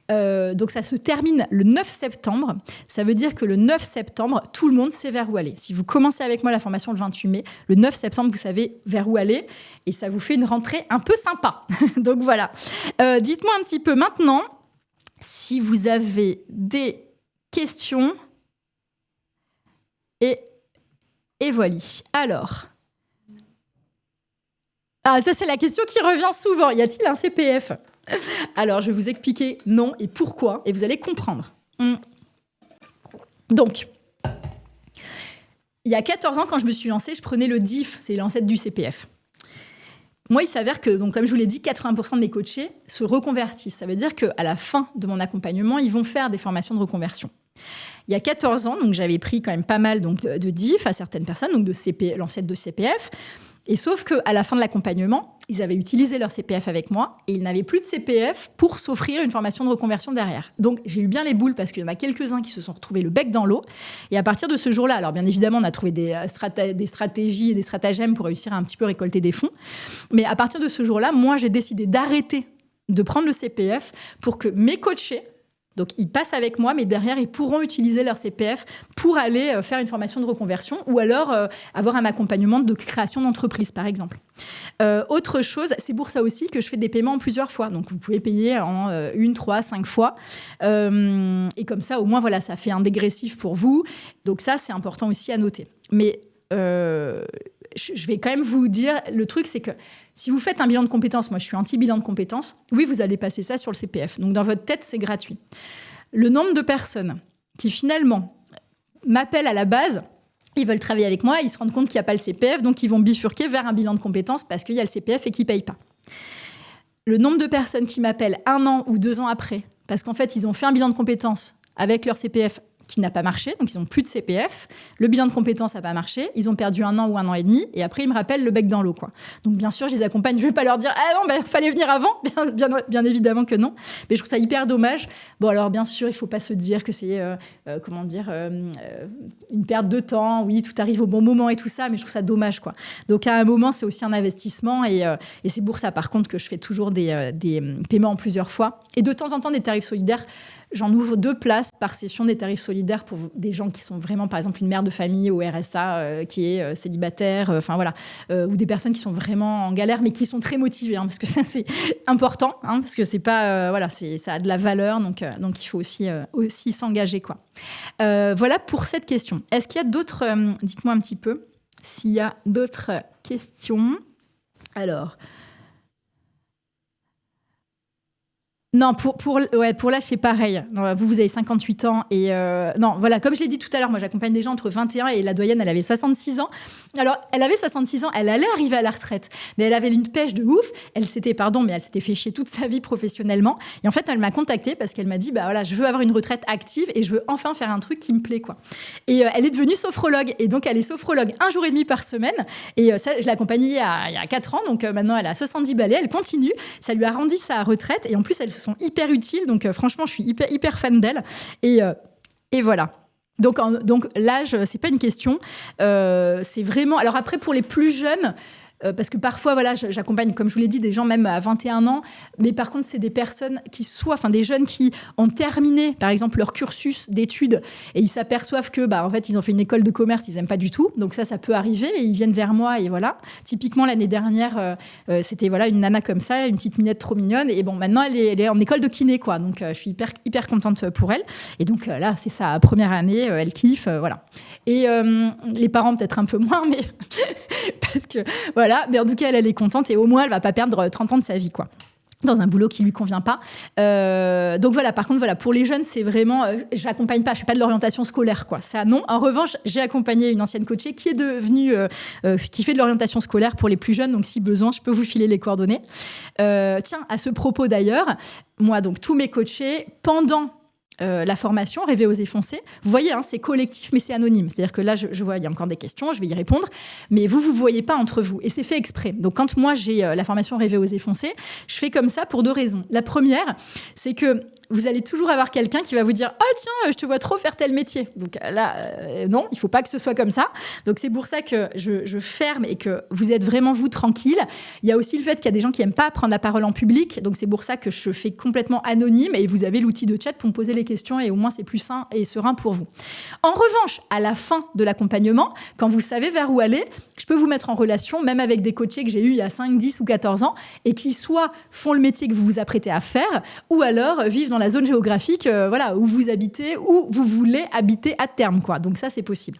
Donc, ça se termine le 9 septembre. Ça veut dire que le 9 septembre, tout le monde sait vers où aller. Si vous commencez avec moi la formation le 28 mai, le 9 septembre, vous savez vers où aller. Et ça vous fait une rentrée un peu sympa. Donc, voilà. Dites-moi un petit peu maintenant si vous avez des questions. Et voilà. Alors. Ah, ça, c'est la question qui revient souvent. Y a-t-il un CPF ? Alors, je vais vous expliquer non et pourquoi, et vous allez comprendre. Donc, il y a 14 ans, quand je me suis lancée, je prenais le DIF, c'est l'ancêtre du CPF. Moi, il s'avère que, donc, comme je vous l'ai dit, 80% de mes coachés se reconvertissent. Ça veut dire qu'à la fin de mon accompagnement, ils vont faire des formations de reconversion. Il y a 14 ans, donc j'avais pris quand même pas mal donc, de DIF à certaines personnes, donc de l'ancêtre de CPF. Et sauf qu'à la fin de l'accompagnement, ils avaient utilisé leur CPF avec moi et ils n'avaient plus de CPF pour s'offrir une formation de reconversion derrière. Donc, j'ai eu bien les boules parce qu'il y en a quelques-uns qui se sont retrouvés le bec dans l'eau. Et à partir de ce jour-là, alors bien évidemment, on a trouvé des stratégies et des stratagèmes pour réussir à un petit peu récolter des fonds. Mais à partir de ce jour-là, moi, j'ai décidé d'arrêter de prendre le CPF pour que mes coachés, donc, ils passent avec moi, mais derrière, ils pourront utiliser leur CPF pour aller faire une formation de reconversion ou alors avoir un accompagnement de création d'entreprise, par exemple. Autre chose, c'est pour ça aussi que je fais des paiements en plusieurs fois. Donc, vous pouvez payer en 1, 3, 5 fois. Et comme ça, au moins, voilà, ça fait un dégressif pour vous. Donc, ça, c'est important aussi à noter. Mais je vais quand même vous dire, le truc, c'est que si vous faites un bilan de compétences, moi je suis anti-bilan de compétences, oui, vous allez passer ça sur le CPF. Donc dans votre tête, c'est gratuit. Le nombre de personnes qui finalement m'appellent à la base, ils veulent travailler avec moi, ils se rendent compte qu'il n'y a pas le CPF, donc ils vont bifurquer vers un bilan de compétences parce qu'il y a le CPF et qu'ils ne payent pas. Le nombre de personnes qui m'appellent 1 an ou 2 ans après, parce qu'en fait, ils ont fait un bilan de compétences avec leur CPF qui n'a pas marché, donc ils n'ont plus de CPF. Le bilan de compétences n'a pas marché. Ils ont perdu 1 an ou 1 an et demi. Et après, ils me rappellent le bec dans l'eau, quoi. Donc, bien sûr, je les accompagne. Je ne vais pas leur dire « Ah non, fallait venir avant !» Bien évidemment que non. Mais je trouve ça hyper dommage. Bon, alors, bien sûr, il ne faut pas se dire que c'est une perte de temps. Oui, tout arrive au bon moment et tout ça. Mais je trouve ça dommage, quoi. Donc, à un moment, c'est aussi un investissement. Et c'est pour ça, par contre, que je fais toujours des paiements en plusieurs fois. Et de temps en temps, des tarifs solidaires. J'en ouvre 2 places par session des tarifs solidaires pour des gens qui sont vraiment, par exemple, une mère de famille au RSA qui est célibataire, ou des personnes qui sont vraiment en galère, mais qui sont très motivées, parce que ça, c'est important, parce que c'est pas, ça a de la valeur, donc il faut aussi s'engager, quoi. Voilà pour cette question. Est-ce qu'il y a d'autres, dites-moi un petit peu s'il y a d'autres questions. Alors... Non, pour là, c'est pareil. Non, vous avez 58 ans et non, voilà, comme je l'ai dit tout à l'heure, moi j'accompagne des gens entre 21 et la doyenne, elle avait 66 ans. Alors, elle avait 66 ans, elle allait arriver à la retraite, mais elle avait une pêche de ouf. Elle s'était fait chier toute sa vie professionnellement. Et en fait, elle m'a contactée parce qu'elle m'a dit, bah voilà, je veux avoir une retraite active et je veux enfin faire un truc qui me plaît, quoi. Et elle est devenue sophrologue. Et donc, elle est sophrologue 1 jour et demi par semaine. Et ça, je l'ai accompagnée il y a 4 ans. Donc, maintenant, elle a 70 balais. Elle continue. Ça lui a rendu sa retraite. Et en plus, elle sont hyper utiles, donc franchement, je suis hyper fan d'elle. Et voilà. Donc l'âge, c'est pas une question. C'est vraiment... Alors après, pour les plus jeunes... parce que parfois, voilà, j'accompagne, comme je vous l'ai dit, des gens même à 21 ans. Mais par contre, c'est des personnes des jeunes qui ont terminé, par exemple, leur cursus d'études et ils s'aperçoivent que, en fait, ils ont fait une école de commerce, ils n'aiment pas du tout. Donc ça peut arriver et ils viennent vers moi et voilà. Typiquement, l'année dernière, c'était une nana comme ça, une petite minette trop mignonne. Et bon, maintenant, elle est en école de kiné, quoi. Donc, je suis hyper contente pour elle. Et donc, là, c'est sa première année, elle kiffe, voilà. Et les parents, peut-être un peu moins, mais parce que, voilà. Mais en tout cas, elle est contente et au moins, elle va pas perdre 30 ans de sa vie, quoi. dans un boulot qui lui convient pas. Donc voilà, par contre, voilà, pour les jeunes, c'est vraiment, je n'accompagne pas, je fais pas de l'orientation scolaire, quoi. Ça, non. En revanche, j'ai accompagné une ancienne coachée qui est devenue, qui fait de l'orientation scolaire pour les plus jeunes. Donc si besoin, je peux vous filer les coordonnées. Tiens, à ce propos d'ailleurs, moi, donc tous mes coachés, pendant la formation Rêver, oser, foncer. Vous voyez, hein, c'est collectif, mais c'est anonyme. C'est-à-dire que là, je vois, il y a encore des questions, je vais y répondre, mais vous voyez pas entre vous. Et c'est fait exprès. Donc, quand moi, j'ai la formation Rêver, oser, foncer, je fais comme ça pour deux raisons. La première, c'est que vous allez toujours avoir quelqu'un qui va vous dire « Ah tiens, je te vois trop faire tel métier ». Donc là, non, il ne faut pas que ce soit comme ça. Donc c'est pour ça que je ferme et que vous êtes vraiment vous tranquille. Il y a aussi le fait qu'il y a des gens qui n'aiment pas prendre la parole en public. Donc c'est pour ça que je fais complètement anonyme et vous avez l'outil de chat pour me poser les questions et au moins c'est plus sain et serein pour vous. En revanche, à la fin de l'accompagnement, quand vous savez vers où aller, je peux vous mettre en relation même avec des coachés que j'ai eus il y a 5, 10 ou 14 ans et qui soit font le métier que vous vous apprêtez à faire ou alors vivent dans la zone géographique voilà, où vous habitez, où vous voulez habiter à terme, quoi. Donc ça, c'est possible.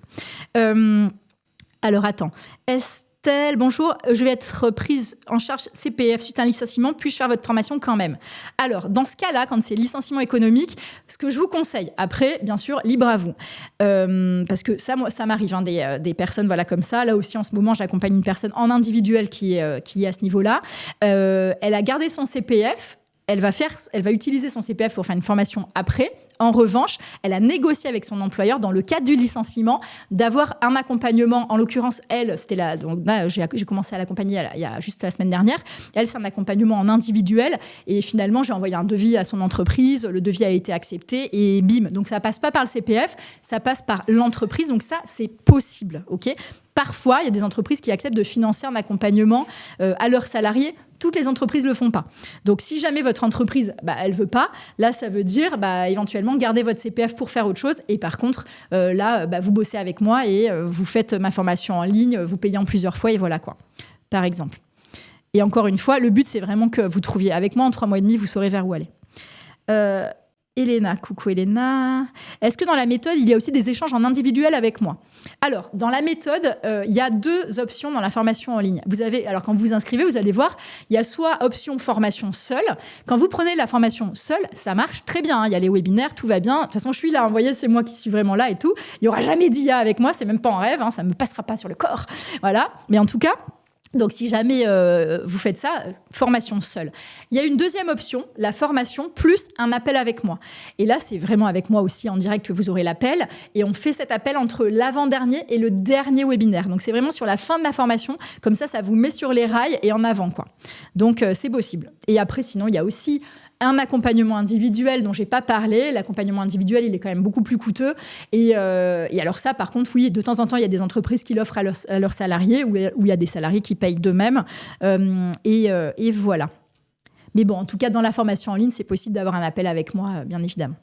Alors, attends. Estelle, bonjour. Je vais être prise en charge CPF suite à un licenciement. Puis-je faire votre formation quand même? Alors, dans ce cas-là, quand c'est licenciement économique, ce que je vous conseille, après, bien sûr, libre à vous. Parce que ça, moi, ça m'arrive, hein, des personnes voilà, comme ça. Là aussi, en ce moment, j'accompagne une personne en individuel qui est à ce niveau-là. Elle a gardé son CPF. Elle va utiliser son CPF pour faire une formation après. En revanche, elle a négocié avec son employeur, dans le cadre du licenciement, d'avoir un accompagnement. En l'occurrence, elle, c'était là. Donc là, j'ai commencé à l'accompagner il y a juste la semaine dernière. Elle, c'est un accompagnement en individuel. Et finalement, j'ai envoyé un devis à son entreprise. Le devis a été accepté et bim. Donc ça passe pas par le CPF, ça passe par l'entreprise. Donc ça, c'est possible, ok ? Parfois, il y a des entreprises qui acceptent de financer un accompagnement à leurs salariés. Toutes les entreprises ne le font pas. Donc, si jamais votre entreprise, elle ne veut pas, là, ça veut dire éventuellement garder votre CPF pour faire autre chose. Et par contre, là, vous bossez avec moi et vous faites ma formation en ligne, vous payez en plusieurs fois et voilà quoi, par exemple. Et encore une fois, le but, c'est vraiment que vous trouviez avec moi en 3 mois et demi, vous saurez vers où aller. Elena, coucou Elena. Est-ce que dans la méthode, il y a aussi des échanges en individuel avec moi? Alors, dans la méthode, il y a 2 options dans la formation en ligne. Alors, quand vous vous inscrivez, vous allez voir, il y a soit option formation seule. Quand vous prenez la formation seule, ça marche très bien. Il y a les webinaires, tout va bien. De toute façon, je suis là. Vous voyez, c'est moi qui suis vraiment là et tout. Il n'y aura jamais d'IA avec moi. C'est même pas en rêve. Ça ne me passera pas sur le corps. Voilà. Mais en tout cas... Donc, si jamais vous faites ça, formation seule. Il y a une deuxième option, la formation plus un appel avec moi. Et là, c'est vraiment avec moi aussi en direct que vous aurez l'appel. Et on fait cet appel entre l'avant-dernier et le dernier webinaire. Donc, c'est vraiment sur la fin de la formation. Comme ça vous met sur les rails et en avant, quoi. Donc, c'est possible. Et après, sinon, il y a aussi un accompagnement individuel dont j'ai pas parlé. L'accompagnement individuel, il est quand même beaucoup plus coûteux. Et alors ça, par contre, oui, de temps en temps, il y a des entreprises qui l'offrent à leurs salariés ou il y a des salariés qui payent d'eux-mêmes. Et voilà. Mais bon, en tout cas, dans la formation en ligne, c'est possible d'avoir un appel avec moi, bien évidemment.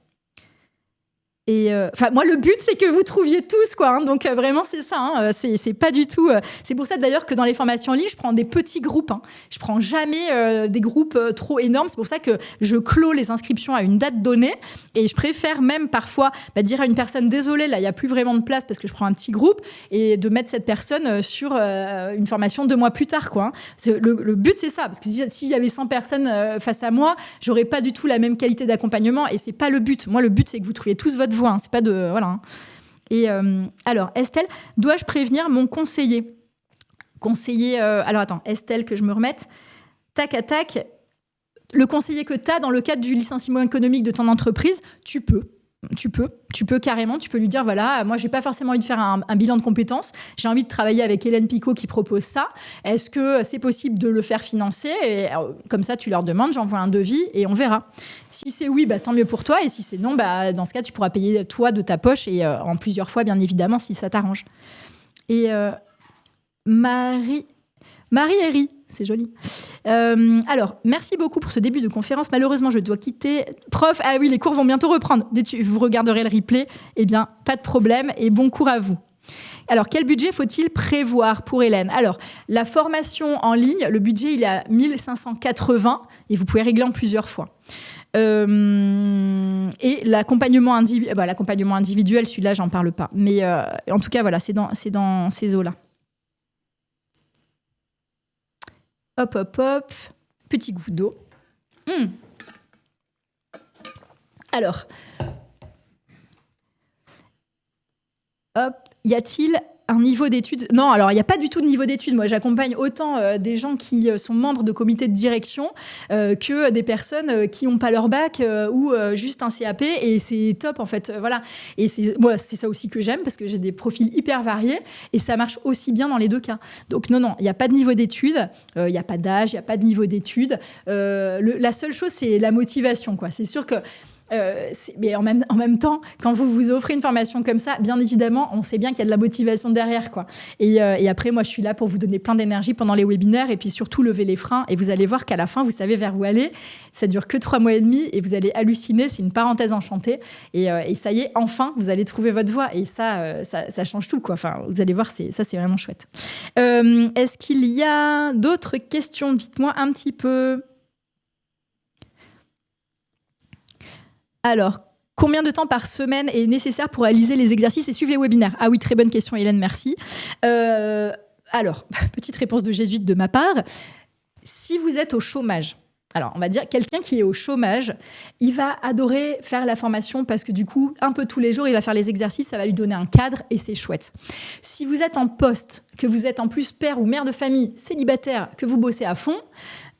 Et moi, le but, c'est que vous trouviez tous, quoi. Hein, donc, vraiment, c'est ça. Hein, c'est pas du tout... c'est pour ça, d'ailleurs, que dans les formations en ligne, je prends des petits groupes. Hein. Je prends jamais des groupes trop énormes. C'est pour ça que je clôt les inscriptions à une date donnée. Et je préfère même, parfois, dire à une personne, désolée, là, il n'y a plus vraiment de place parce que je prends un petit groupe, et de mettre cette personne sur une formation 2 mois plus tard, quoi. Hein. Le but, c'est ça. Parce que s'il y avait 100 personnes face à moi, j'aurais pas du tout la même qualité d'accompagnement. Et c'est pas le but. Moi, le but, c'est que vous trouviez tous votre voix. Hein, c'est pas de... Voilà. Hein. Et alors, Estelle, dois-je prévenir mon conseiller? Alors, attends, Estelle, que je me remette. Tac à tac. Le conseiller que tu as dans le cadre du licenciement économique de ton entreprise, tu peux carrément, tu peux lui dire, voilà, moi, j'ai pas forcément envie de faire un bilan de compétences. J'ai envie de travailler avec Hélène Picot qui propose ça. Est-ce que c'est possible de le faire financer? Et comme ça, tu leur demandes, j'envoie un devis et on verra. Si c'est oui, tant mieux pour toi. Et si c'est non, dans ce cas, tu pourras payer toi de ta poche et en plusieurs fois, bien évidemment, si ça t'arrange. Et Marie-Héry, c'est joli. Alors, merci beaucoup pour ce début de conférence. Malheureusement, je dois quitter. Prof, ah oui, les cours vont bientôt reprendre. Vous regarderez le replay. Eh bien, pas de problème et bon cours à vous. Alors, quel budget faut-il prévoir pour Hélène? Alors, la formation en ligne, le budget, il est à 1580 et vous pouvez régler en plusieurs fois. Et l'accompagnement individuel, celui-là, j'en parle pas. Mais en tout cas, voilà, c'est dans ces eaux-là. Hop, hop, hop. Petit goutte d'eau. Alors, hop, y a-t-il un niveau d'études? Non, alors il n'y a pas du tout de niveau d'études. Moi, j'accompagne autant des gens qui sont membres de comités de direction que des personnes qui n'ont pas leur bac ou juste un CAP. Et c'est top, en fait. Voilà. Et moi, c'est ça aussi que j'aime parce que j'ai des profils hyper variés et ça marche aussi bien dans les deux cas. Donc, non, il n'y a pas de niveau d'études. Il n'y a pas d'âge, il n'y a pas de niveau d'études. La seule chose, c'est la motivation, quoi. C'est sûr que mais en même temps, quand vous vous offrez une formation comme ça, bien évidemment, on sait bien qu'il y a de la motivation derrière, quoi. Et après, moi, je suis là pour vous donner plein d'énergie pendant les webinaires et puis surtout lever les freins. Et vous allez voir qu'à la fin, vous savez vers où aller. Ça dure que 3 mois et demi et vous allez halluciner. C'est une parenthèse enchantée. Et ça y est, enfin, vous allez trouver votre voie. Et ça change tout, quoi. Enfin, vous allez voir, c'est vraiment chouette. Est-ce qu'il y a d'autres questions? Dites-moi un petit peu. Alors, combien de temps par semaine est nécessaire pour réaliser les exercices et suivre les webinaires? Ah oui, très bonne question, Hélène, merci. Alors, petite réponse de jésuite de ma part. Si vous êtes au chômage, alors on va dire quelqu'un qui est au chômage, il va adorer faire la formation parce que du coup, un peu tous les jours, il va faire les exercices, ça va lui donner un cadre et c'est chouette. Si vous êtes en poste, que vous êtes en plus père ou mère de famille, célibataire, que vous bossez à fond,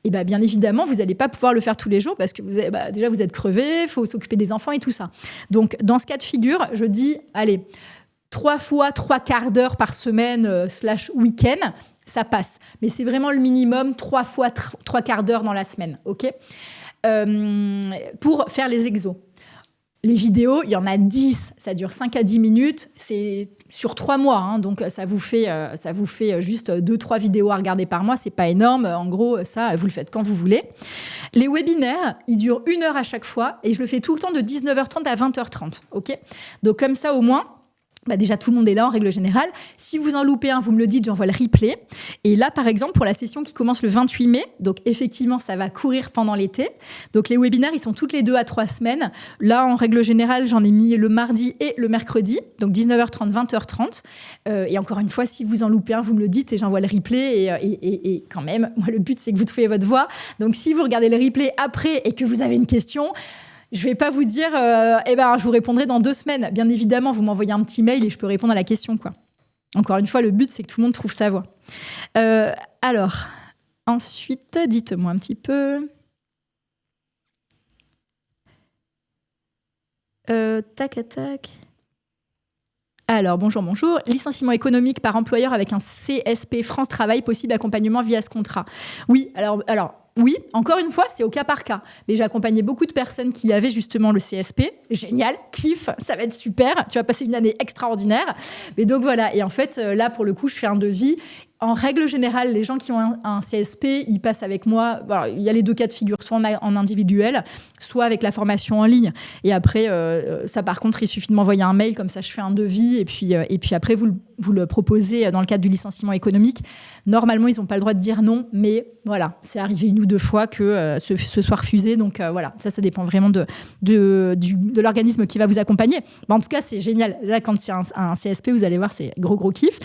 et bien évidemment, vous n'allez pas pouvoir le faire tous les jours parce que déjà, vous êtes crevé, il faut s'occuper des enfants et tout ça. Donc, dans ce cas de figure, je dis, allez, 3 fois 3 quarts d'heure par semaine / week-end, ça passe. Mais c'est vraiment le minimum, 3 fois 3 quarts d'heure dans la semaine, ok ? Pour faire les exos. Les vidéos, il y en a 10, ça dure 5 à 10 minutes, c'est sur 3 mois, hein, donc ça vous fait juste 2-3 vidéos à regarder par mois, c'est pas énorme, en gros, ça, vous le faites quand vous voulez. Les webinaires, ils durent 1 heure à chaque fois, et je le fais tout le temps de 19h30 à 20h30, ok ? Donc comme ça, au moins... déjà, tout le monde est là en règle générale. Si vous en loupez un, vous me le dites, j'envoie le replay. Et là, par exemple, pour la session qui commence le 28 mai, donc effectivement, ça va courir pendant l'été. Donc les webinaires, ils sont toutes les 2 à 3 semaines. Là, en règle générale, j'en ai mis le mardi et le mercredi, donc 19h30, 20h30. Et encore une fois, si vous en loupez un, vous me le dites et j'envoie le replay. Et quand même, moi, le but, c'est que vous trouviez votre voie. Donc si vous regardez le replay après et que vous avez une question... Je ne vais pas vous dire, je vous répondrai dans 2 semaines. Bien évidemment, vous m'envoyez un petit mail et je peux répondre à la question, quoi. Encore une fois, le but, c'est que tout le monde trouve sa voie. Alors, ensuite, dites-moi un petit peu. Tac. Alors, bonjour. Licenciement économique par employeur avec un CSP France Travail, possible accompagnement via ce contrat. Oui, alors oui, encore une fois, c'est au cas par cas. Mais j'ai accompagné beaucoup de personnes qui avaient justement le CSP. Génial, kiff, ça va être super. Tu vas passer une année extraordinaire. Mais donc voilà, et en fait, là, pour le coup, je fais un devis. En règle générale, les gens qui ont un CSP, ils passent avec moi. Voilà, il y a les 2 cas de figure, soit en individuel, soit avec la formation en ligne. Et après, ça, par contre, il suffit de m'envoyer un mail, comme ça, je fais un devis. Et puis après, vous le proposez dans le cadre du licenciement économique. Normalement, ils n'ont pas le droit de dire non, mais voilà, c'est arrivé 1 ou 2 fois que ce soit refusé. Donc voilà, ça dépend vraiment de l'organisme qui va vous accompagner. En tout cas, c'est génial. Là, quand c'est un CSP, vous allez voir, c'est gros kiff.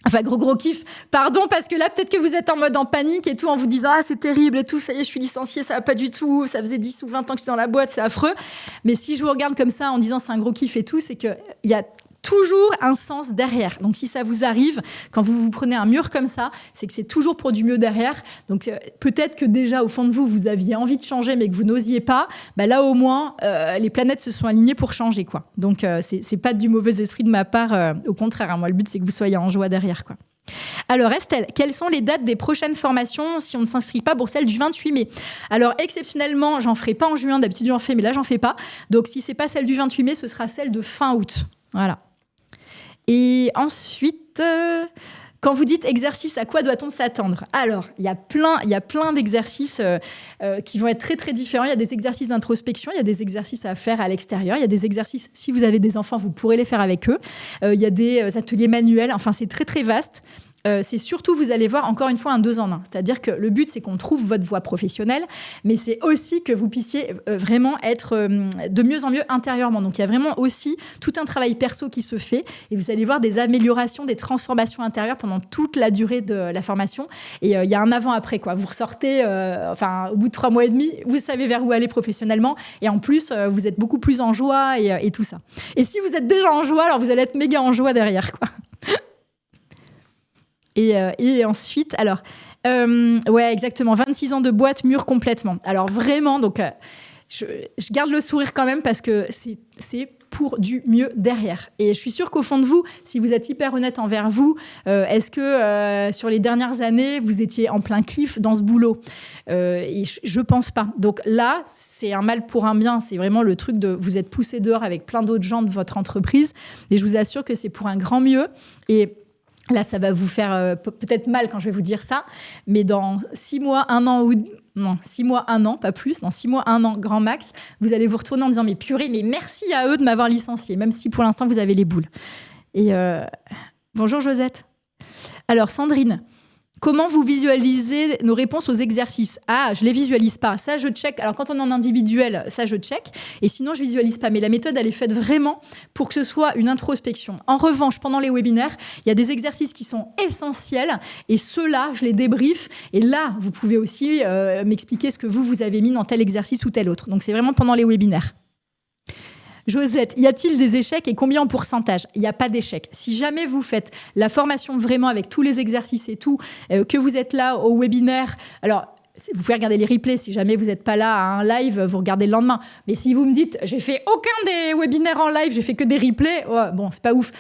Enfin, gros kiff. Pardon, parce que là, peut-être que vous êtes en mode en panique et tout, en vous disant « Ah, c'est terrible et tout, ça y est, je suis licenciée, ça va pas du tout, ça faisait 10 ou 20 ans que je suis dans la boîte, c'est affreux. » Mais si je vous regarde comme ça en disant « C'est un gros kiff et tout », c'est qu'il y a toujours un sens derrière. Donc, si ça vous arrive, quand vous prenez un mur comme ça, c'est que c'est toujours pour du mieux derrière. Donc, peut-être que déjà, au fond de vous, vous aviez envie de changer, mais que vous n'osiez pas. Là, au moins, les planètes se sont alignées pour changer, quoi. Donc, c'est pas du mauvais esprit de ma part. Au contraire, hein. Moi, le but, c'est que vous soyez en joie derrière, quoi. Alors, Estelle, quelles sont les dates des prochaines formations si on ne s'inscrit pas pour celle du 28 mai? Alors, exceptionnellement, j'en ferai pas en juin. D'habitude, j'en fais, mais là, j'en fais pas. Donc, si c'est pas celle du 28 mai, ce sera celle de fin août. Voilà. Et ensuite, quand vous dites exercice, à quoi doit-on s'attendre? Alors, il y a plein d'exercices qui vont être très, très différents. Il y a des exercices d'introspection, il y a des exercices à faire à l'extérieur, il y a des exercices, si vous avez des enfants, vous pourrez les faire avec eux. Il y a des ateliers manuels, enfin, c'est très, très vaste. c'est surtout, vous allez voir, encore une fois, un 2 en 1. C'est-à-dire que le but, c'est qu'on trouve votre voie professionnelle, mais c'est aussi que vous puissiez vraiment être de mieux en mieux intérieurement. Donc, il y a vraiment aussi tout un travail perso qui se fait et vous allez voir des améliorations, des transformations intérieures pendant toute la durée de la formation. Et il y a un avant-après, quoi. Vous ressortez, au bout de 3 mois et demi, vous savez vers où aller professionnellement et en plus, vous êtes beaucoup plus en joie et tout ça. Et si vous êtes déjà en joie, alors vous allez être méga en joie derrière, quoi. Et ensuite, alors, ouais, exactement, 26 ans de boîte mûre complètement. Alors vraiment, donc, je garde le sourire quand même parce que c'est pour du mieux derrière. Et je suis sûre qu'au fond de vous, si vous êtes hyper honnête envers vous, est-ce que sur les dernières années, vous étiez en plein kiff dans ce boulot ? Et je pense pas. Donc là, c'est un mal pour un bien. C'est vraiment le truc de vous êtes poussé dehors avec plein d'autres gens de votre entreprise. Et je vous assure que c'est pour un grand mieux. Et là, ça va vous faire peut-être mal quand je vais vous dire ça, mais dans 6 mois, 1 an non, 6 mois, 1 an, pas plus, dans 6 mois, 1 an, grand max, vous allez vous retourner en disant « Mais purée, mais merci à eux de m'avoir licencié », même si pour l'instant, vous avez les boules. Et bonjour Josette. Alors Sandrine, comment vous visualisez nos réponses aux exercices ? Ah, je les visualise pas. Ça, je check. Alors, quand on est en individuel, ça, je check. Et sinon, je visualise pas. Mais la méthode, elle est faite vraiment pour que ce soit une introspection. En revanche, pendant les webinaires, il y a des exercices qui sont essentiels. Et ceux-là, je les débriefe. Et là, vous pouvez aussi m'expliquer ce que vous avez mis dans tel exercice ou tel autre. Donc, c'est vraiment pendant les webinaires. Josette, y a-t-il des échecs et combien en pourcentage ? Il n'y a pas d'échecs. Si jamais vous faites la formation vraiment avec tous les exercices et tout, que vous êtes là au webinaire, alors vous pouvez regarder les replays. Si jamais vous n'êtes pas là à un live, vous regardez le lendemain. Mais si vous me dites, j'ai fait aucun des webinaires en live, j'ai fait que des replays, ouais, bon, c'est pas ouf.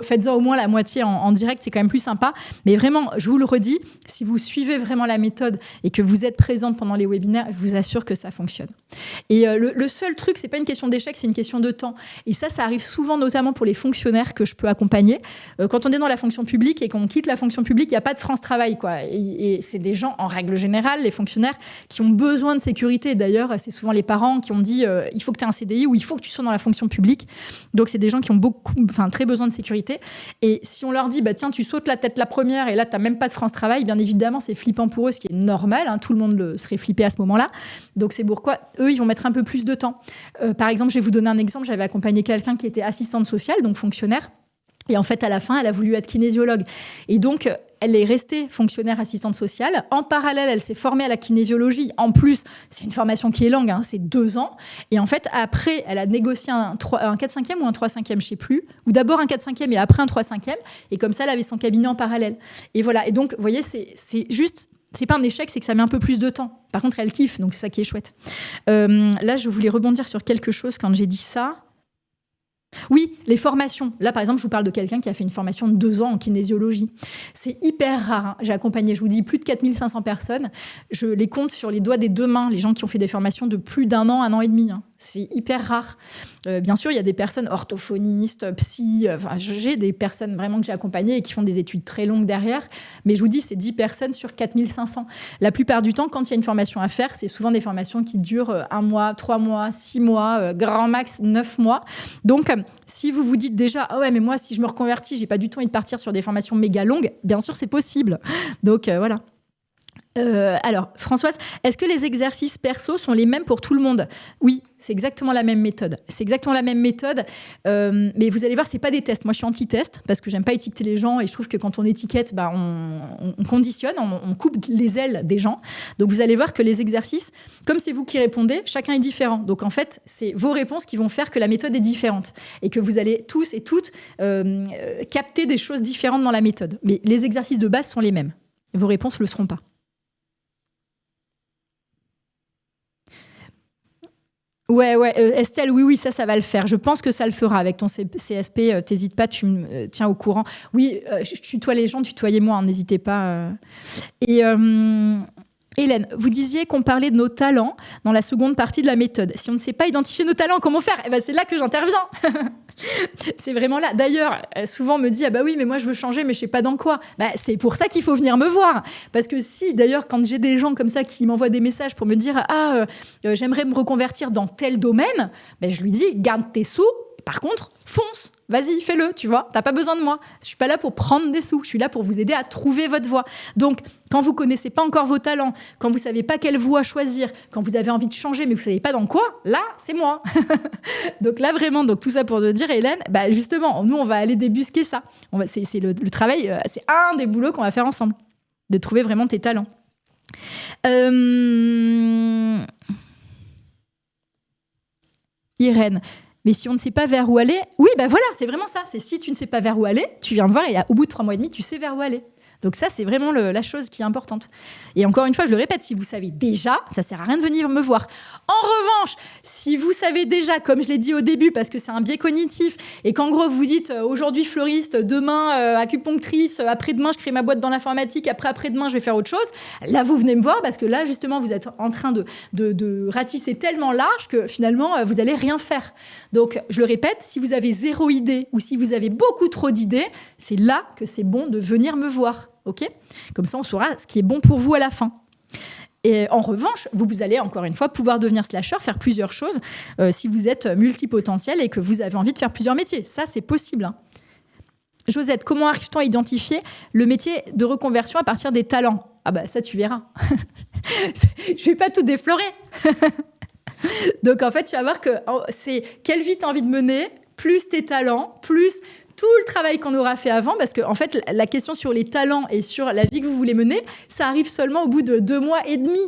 Faites-en au moins la moitié en direct, c'est quand même plus sympa. Mais vraiment, je vous le redis, si vous suivez vraiment la méthode et que vous êtes présente pendant les webinaires, je vous assure que ça fonctionne. Et le seul truc, c'est pas une question d'échec, c'est une question de temps. Et ça arrive souvent, notamment pour les fonctionnaires que je peux accompagner. Quand on est dans la fonction publique et qu'on quitte la fonction publique, il n'y a pas de France Travail, quoi. Et c'est des gens, en règle générale, les fonctionnaires, qui ont besoin de sécurité. D'ailleurs, c'est souvent les parents qui ont dit il faut que tu aies un CDI ou il faut que tu sois dans la fonction publique. Donc, c'est des gens qui ont très besoin de sécurité. Et si on leur dit, bah, tiens, tu sautes la tête la première et là, tu n'as même pas de France Travail, bien évidemment, c'est flippant pour eux, ce qui est normal. Hein, tout le monde serait flippé à ce moment-là. Donc, c'est pourquoi eux, ils vont mettre un peu plus de temps. Par exemple, je vais vous donner un exemple. J'avais accompagné quelqu'un qui était assistante sociale, donc fonctionnaire. Et en fait, à la fin, elle a voulu être kinésiologue. Et donc, elle est restée fonctionnaire assistante sociale. En parallèle, elle s'est formée à la kinésiologie. En plus, c'est une formation qui est longue, hein, c'est 2 ans. Et en fait, après, elle a négocié un 4/5e ou un 3/5e, je sais plus. Ou d'abord un 4/5e et après un 3/5e. Et comme ça, elle avait son cabinet en parallèle. Et voilà. Et donc, vous voyez, c'est juste... C'est pas un échec, c'est que ça met un peu plus de temps. Par contre, elle kiffe, donc c'est ça qui est chouette. Là, je voulais rebondir sur quelque chose quand j'ai dit ça. Oui, les formations. Là, par exemple, je vous parle de quelqu'un qui a fait une formation de 2 ans en kinésiologie. C'est hyper rare. Hein. J'ai accompagné, je vous dis, plus de 4500 personnes. Je les compte sur les doigts des 2 mains, les gens qui ont fait des formations de plus d'1 an, 1 an et demi. Hein. C'est hyper rare. Bien sûr, il y a des personnes orthophonistes, psy. J'ai des personnes vraiment que j'ai accompagnées et qui font des études très longues derrière. Mais je vous dis, c'est 10 personnes sur 4500. La plupart du temps, quand il y a une formation à faire, c'est souvent des formations qui durent 1 mois, 3 mois, 6 mois, grand max 9 mois. Donc, si vous vous dites déjà, ah ouais, mais moi, si je me reconvertis, j'ai pas du tout envie de partir sur des formations méga longues, bien sûr, c'est possible. Donc, voilà. Alors, Françoise, est-ce que les exercices perso sont les mêmes pour tout le monde ? Oui, c'est exactement la même méthode. C'est exactement la même méthode, mais vous allez voir, c'est pas des tests. Moi, je suis anti-test parce que j'aime pas étiqueter les gens et je trouve que quand on étiquette, bah, on conditionne, on coupe les ailes des gens. Donc, vous allez voir que les exercices, comme c'est vous qui répondez, chacun est différent. Donc, en fait, c'est vos réponses qui vont faire que la méthode est différente et que vous allez tous et toutes capter des choses différentes dans la méthode. Mais les exercices de base sont les mêmes. Vos réponses ne le seront pas. Ouais, Estelle, oui, ça va le faire. Je pense que ça le fera avec ton CSP. T'hésites pas, tu me tiens au courant. Oui, je tutoie les gens, tutoyez-moi, hein, n'hésitez pas. Et Hélène, vous disiez qu'on parlait de nos talents dans la seconde partie de la méthode. Si on ne sait pas identifier nos talents, comment faire ? Eh ben, c'est là que j'interviens. C'est vraiment là. D'ailleurs, souvent on me dit, ah bah oui, mais moi je veux changer, mais je sais pas dans quoi. Bah, c'est pour ça qu'il faut venir me voir. Parce que si, d'ailleurs, quand j'ai des gens comme ça qui m'envoient des messages pour me dire, j'aimerais me reconvertir dans tel domaine, bah, je lui dis, garde tes sous. Par contre, fonce. Vas-y, fais-le, tu vois. T'as pas besoin de moi. Je suis pas là pour prendre des sous. Je suis là pour vous aider à trouver votre voie. Donc, quand vous connaissez pas encore vos talents, quand vous savez pas quelle voie choisir, quand vous avez envie de changer mais vous savez pas dans quoi, là, c'est moi. Donc là, vraiment, donc tout ça pour te dire, Hélène, bah justement, nous, on va aller débusquer ça. C'est le travail, c'est un des boulots qu'on va faire ensemble, de trouver vraiment tes talents. Irène, mais si on ne sait pas vers où aller, oui, ben voilà, c'est vraiment ça. C'est si tu ne sais pas vers où aller, tu viens me voir et au bout de 3 mois et demi, tu sais vers où aller. Donc ça, c'est vraiment la chose qui est importante. Et encore une fois, je le répète, si vous savez déjà, ça sert à rien de venir me voir. En revanche, si vous savez déjà, comme je l'ai dit au début, parce que c'est un biais cognitif, et qu'en gros, vous dites aujourd'hui fleuriste, demain acupunctrice, après-demain, je crée ma boîte dans l'informatique, après-demain, je vais faire autre chose, là, vous venez me voir parce que là, justement, vous êtes en train de ratisser tellement large que finalement, vous n'allez rien faire. Donc, je le répète, si vous avez 0 idée ou si vous avez beaucoup trop d'idées, c'est là que c'est bon de venir me voir. Ok ? Comme ça, on saura ce qui est bon pour vous à la fin. Et en revanche, vous allez encore une fois pouvoir devenir slasher, faire plusieurs choses si vous êtes multipotentiel et que vous avez envie de faire plusieurs métiers. Ça, c'est possible. Hein. Josette, comment arrive-t-on à identifier le métier de reconversion à partir des talents ? Ah bah ça, tu verras. Je vais pas tout déflorer. Donc en fait, tu vas voir que c'est quelle vie tu as envie de mener, plus tes talents, plus tout le travail qu'on aura fait avant, parce que en fait, la question sur les talents et sur la vie que vous voulez mener, ça arrive seulement au bout de 2 mois et demi.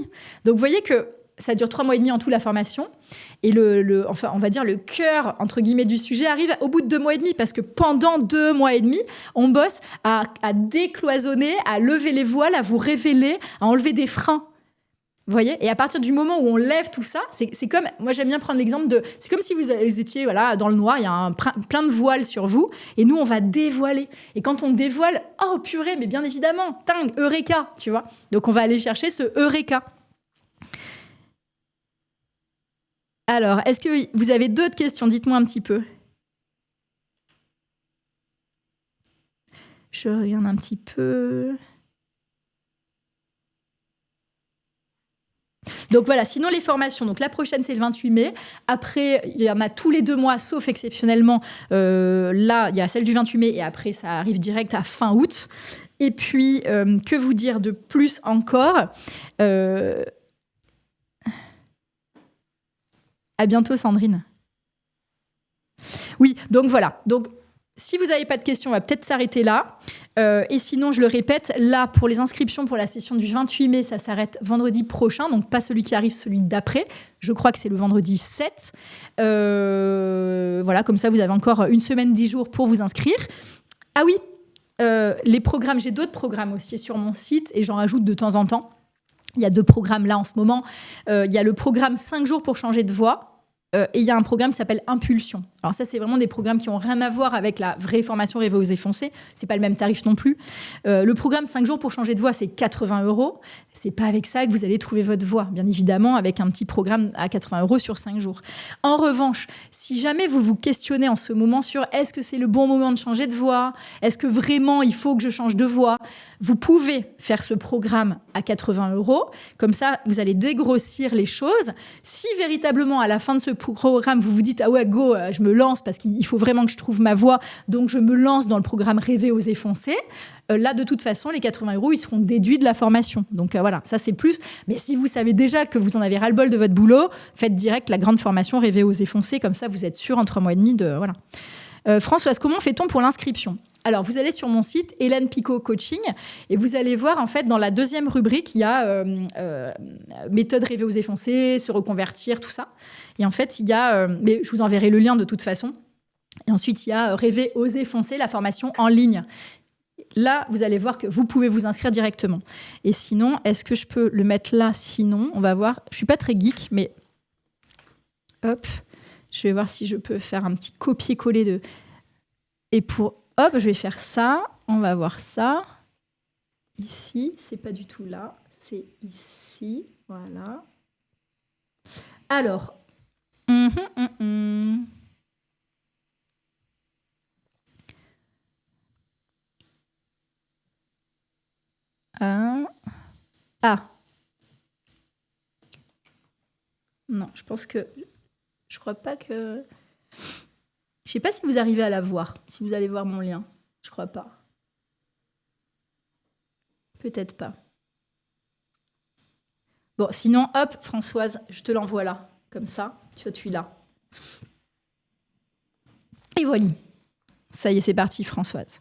Donc vous voyez que ça dure 3 mois et demi en tout la formation, et enfin, on va dire le cœur, entre guillemets, du sujet arrive au bout de 2 mois et demi, parce que pendant 2 mois et demi, on bosse à décloisonner, à lever les voiles, à vous révéler, à enlever des freins. Vous voyez ? Et à partir du moment où on lève tout ça, c'est comme, moi j'aime bien prendre l'exemple c'est comme si vous étiez voilà, dans le noir, il y a plein de voiles sur vous, et nous on va dévoiler. Et quand on dévoile, oh purée, mais bien évidemment, ting, eureka, tu vois ? Donc on va aller chercher ce eureka. Alors, est-ce que vous avez d'autres questions ? Dites-moi un petit peu. Je regarde un petit peu... Donc voilà, sinon les formations, donc la prochaine c'est le 28 mai, après il y en a tous les 2 mois sauf exceptionnellement, là il y a celle du 28 mai et après ça arrive direct à fin août. Et puis que vous dire de plus encore, à bientôt Sandrine. Oui, donc voilà, donc si vous n'avez pas de questions, on va peut-être s'arrêter là. Et sinon, je le répète, là, pour les inscriptions pour la session du 28 mai, ça s'arrête vendredi prochain, donc pas celui qui arrive, celui d'après. Je crois que c'est le vendredi 7. Voilà, comme ça, vous avez encore 1 semaine, 10 jours pour vous inscrire. Ah oui, les programmes, j'ai d'autres programmes aussi sur mon site et j'en rajoute de temps en temps. Il y a 2 programmes là en ce moment. Il y a le programme 5 jours pour changer de voie. Et il y a un programme qui s'appelle Impulsion. Alors ça, c'est vraiment des programmes qui n'ont rien à voir avec la vraie formation Rêver, oser, foncer. C'est pas le même tarif non plus. Le programme 5 jours pour changer de voie, c'est 80 €. C'est pas avec ça que vous allez trouver votre voie, bien évidemment, avec un petit programme à 80 € sur 5 jours. En revanche, si jamais vous vous questionnez en ce moment sur est-ce que c'est le bon moment de changer de voie, est-ce que vraiment il faut que je change de voie, vous pouvez faire ce programme à 80 €. Comme ça, vous allez dégrossir les choses. Si véritablement, à la fin de ce programme, vous vous dites « Ah ouais, go, je me lance parce qu'il faut vraiment que je trouve ma voie, donc je me lance dans le programme Rêver, oser, foncer », là, de toute façon, les 80 €, ils seront déduits de la formation. Donc voilà, ça c'est plus. Mais si vous savez déjà que vous en avez ras-le-bol de votre boulot, faites direct la grande formation Rêver, oser, foncer. Comme ça, vous êtes sûr en 3 mois et demi de... Voilà. Françoise, comment fait-on pour l'inscription ? Alors, vous allez sur mon site, Hélène Picot Coaching, et vous allez voir, en fait, dans la 2e rubrique, il y a méthode Rêver, oser, foncer, se reconvertir, tout ça. Et en fait, il y a... mais je vous enverrai le lien de toute façon. Et ensuite, il y a Rêver, oser, foncer, la formation en ligne. Là, vous allez voir que vous pouvez vous inscrire directement. Et sinon, est-ce que je peux le mettre là ? Sinon, on va voir. Je ne suis pas très geek, mais... Hop, je vais voir si je peux faire un petit copier-coller de... Et pour... Hop, je vais faire ça. On va voir ça. Ici, c'est pas du tout là. C'est ici. Voilà. Alors. Ah. Non, je pense que... Je crois pas que... sais pas si vous arrivez à la voir, si vous allez voir mon lien. Je crois pas. Peut-être pas. Bon, sinon, hop, Françoise, je te l'envoie là, comme ça. Tu vois, tu es là. Et voilà. Ça y est, c'est parti, Françoise.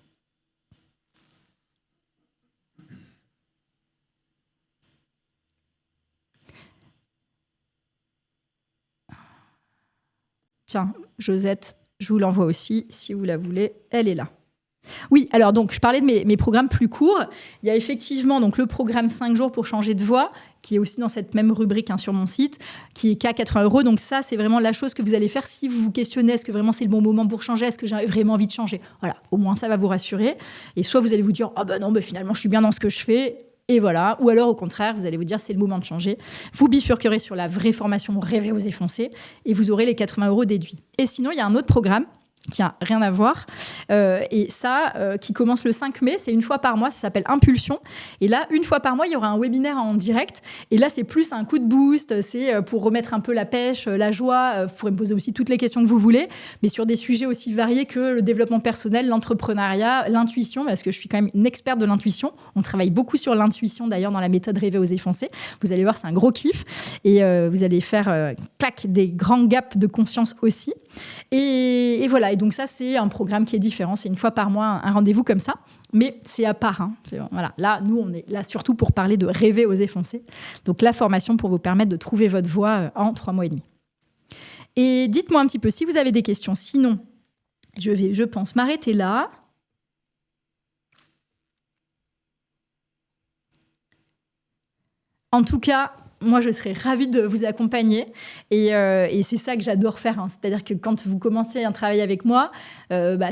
Tiens, Josette, je vous l'envoie aussi, si vous la voulez, elle est là. Oui, alors donc je parlais de mes programmes plus courts. Il y a effectivement donc le programme 5 jours pour changer de voix, qui est aussi dans cette même rubrique sur mon site, qui est qu'à 80 €. Donc ça, c'est vraiment la chose que vous allez faire si vous vous questionnez, est-ce que vraiment c'est le bon moment pour changer, est-ce que j'ai vraiment envie de changer. Voilà, au moins ça va vous rassurer. Et soit vous allez vous dire, ah ben non, finalement je suis bien dans ce que je fais. Et voilà. Ou alors au contraire, vous allez vous dire c'est le moment de changer. Vous bifurquerez sur la vraie formation Rêver, oser, foncer et vous aurez les 80 € déduits. Et sinon, il y a un autre programme qui n'a rien à voir. Et ça, qui commence le 5 mai, c'est une fois par mois, ça s'appelle Impulsion. Et là, une fois par mois, il y aura un webinaire en direct. Et là, c'est plus un coup de boost, c'est pour remettre un peu la pêche, la joie. Vous pourrez me poser aussi toutes les questions que vous voulez, mais sur des sujets aussi variés que le développement personnel, l'entrepreneuriat, l'intuition, parce que je suis quand même une experte de l'intuition. On travaille beaucoup sur l'intuition, d'ailleurs, dans la méthode Rêver, oser, foncer. Vous allez voir, c'est un gros kiff. Et vous allez faire des grands gaps de conscience aussi. Et voilà. Et donc ça, c'est un programme qui est différent. C'est une fois par mois, un rendez-vous comme ça. Mais c'est à part. Voilà. Là, nous, on est là surtout pour parler de rêver, oser, foncer. Donc la formation pour vous permettre de trouver votre voie en 3 mois et demi. Et dites-moi un petit peu si vous avez des questions. Sinon, je vais, je pense, m'arrêter là. En tout cas, moi, je serais ravie de vous accompagner. Et c'est ça que j'adore faire. C'est-à-dire que quand vous commencez un travail avec moi,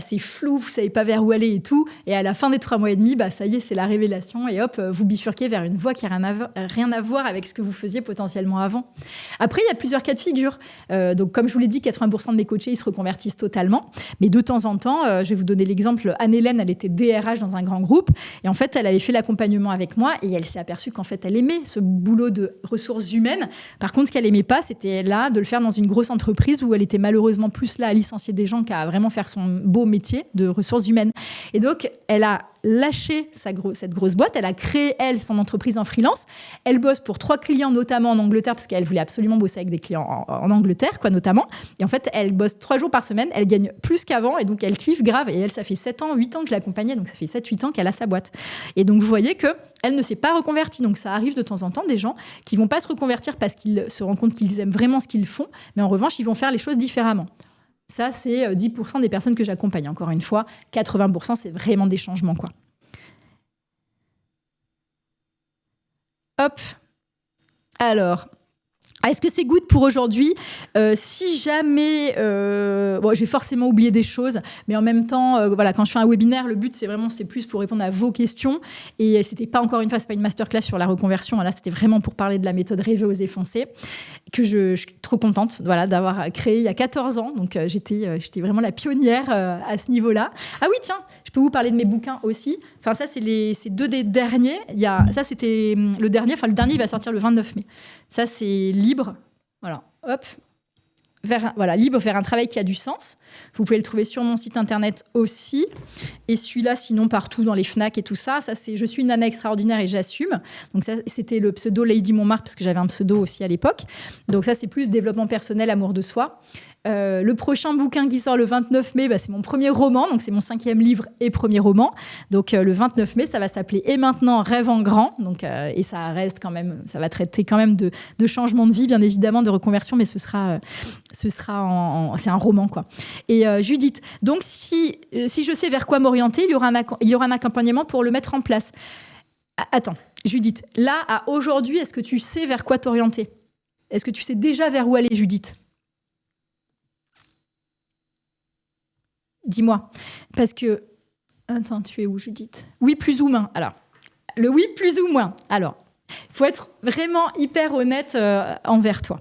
c'est flou, vous ne savez pas vers où aller et tout. Et à la fin des 3 mois et demi, ça y est, c'est la révélation. Et hop, vous bifurquez vers une voie qui n'a rien à voir avec ce que vous faisiez potentiellement avant. Après, il y a plusieurs cas de figure. Donc, comme je vous l'ai dit, 80% de mes coachés, ils se reconvertissent totalement. Mais de temps en temps, je vais vous donner l'exemple. Anne-Hélène, elle était DRH dans un grand groupe. Et en fait, elle avait fait l'accompagnement avec moi. Et elle s'est aperçue qu'en fait, elle aimait ce boulot de ressources humaines. Par contre, ce qu'elle aimait pas, c'était là de le faire dans une grosse entreprise où elle était malheureusement plus là à licencier des gens qu'à vraiment faire son beau métier de ressources humaines. Et donc, elle a lâché cette grosse boîte. Elle a créé, elle, son entreprise en freelance. Elle bosse pour 3 clients, notamment en Angleterre, parce qu'elle voulait absolument bosser avec des clients en Angleterre, notamment. Et en fait, elle bosse 3 jours par semaine. Elle gagne plus qu'avant. Et donc, elle kiffe grave. Et elle, ça fait 7 ans, 8 ans que je l'accompagnais. Donc, ça fait 7-8 ans qu'elle a sa boîte. Et donc, vous voyez que elle ne s'est pas reconvertie. Donc, ça arrive de temps en temps des gens qui vont pas se reconvertir parce qu'ils se rendent compte qu'ils aiment vraiment ce qu'ils font. Mais en revanche, ils vont faire les choses différemment. Ça, c'est 10% des personnes que j'accompagne. Encore une fois, 80%, c'est vraiment des changements, quoi. Hop. Alors, est-ce que c'est good pour aujourd'hui ? Si jamais... j'ai forcément oublié des choses, mais en même temps, quand je fais un webinaire, le but, c'est plus pour répondre à vos questions. Et c'était pas, encore une fois, c'est pas une masterclass sur la reconversion. Là, c'était vraiment pour parler de la méthode Rêver, oser, foncer, que je suis trop contente d'avoir créé il y a 14 ans. Donc, j'étais vraiment la pionnière à ce niveau-là. Ah oui, tiens, je peux vous parler de mes bouquins aussi. Enfin, ça, c'est 2 des derniers. Ça, c'était le dernier. Enfin, le dernier, il va sortir le 29 mai. Ça, c'est libre. Voilà, hop. Libre, faire un travail qui a du sens. Vous pouvez le trouver sur mon site internet aussi. Et celui-là, sinon, partout dans les Fnac et tout ça. Ça, c'est Je suis une nana extraordinaire et j'assume. Donc ça, c'était le pseudo Lady Montmartre, parce que j'avais un pseudo aussi à l'époque. Donc ça, c'est plus développement personnel, amour de soi. Le prochain bouquin qui sort le 29 mai, c'est mon premier roman. Donc c'est mon 5e livre et premier roman. Donc le 29 mai, ça va s'appeler Et maintenant, rêve en grand. Donc, et ça reste quand même, ça va traiter quand même de changement de vie, bien évidemment, de reconversion, mais c'est un roman, quoi. Et Judith, donc si je sais vers quoi m'orienter, il y aura un accompagnement pour le mettre en place. Attends, Judith, là, à aujourd'hui, est-ce que tu sais vers quoi t'orienter ? Est-ce que tu sais déjà vers où aller, Judith ? Dis-moi. Parce que... Attends, tu es où, Judith ? Oui, plus ou moins. Alors, le oui, plus ou moins. Alors, il faut être vraiment hyper honnête envers toi.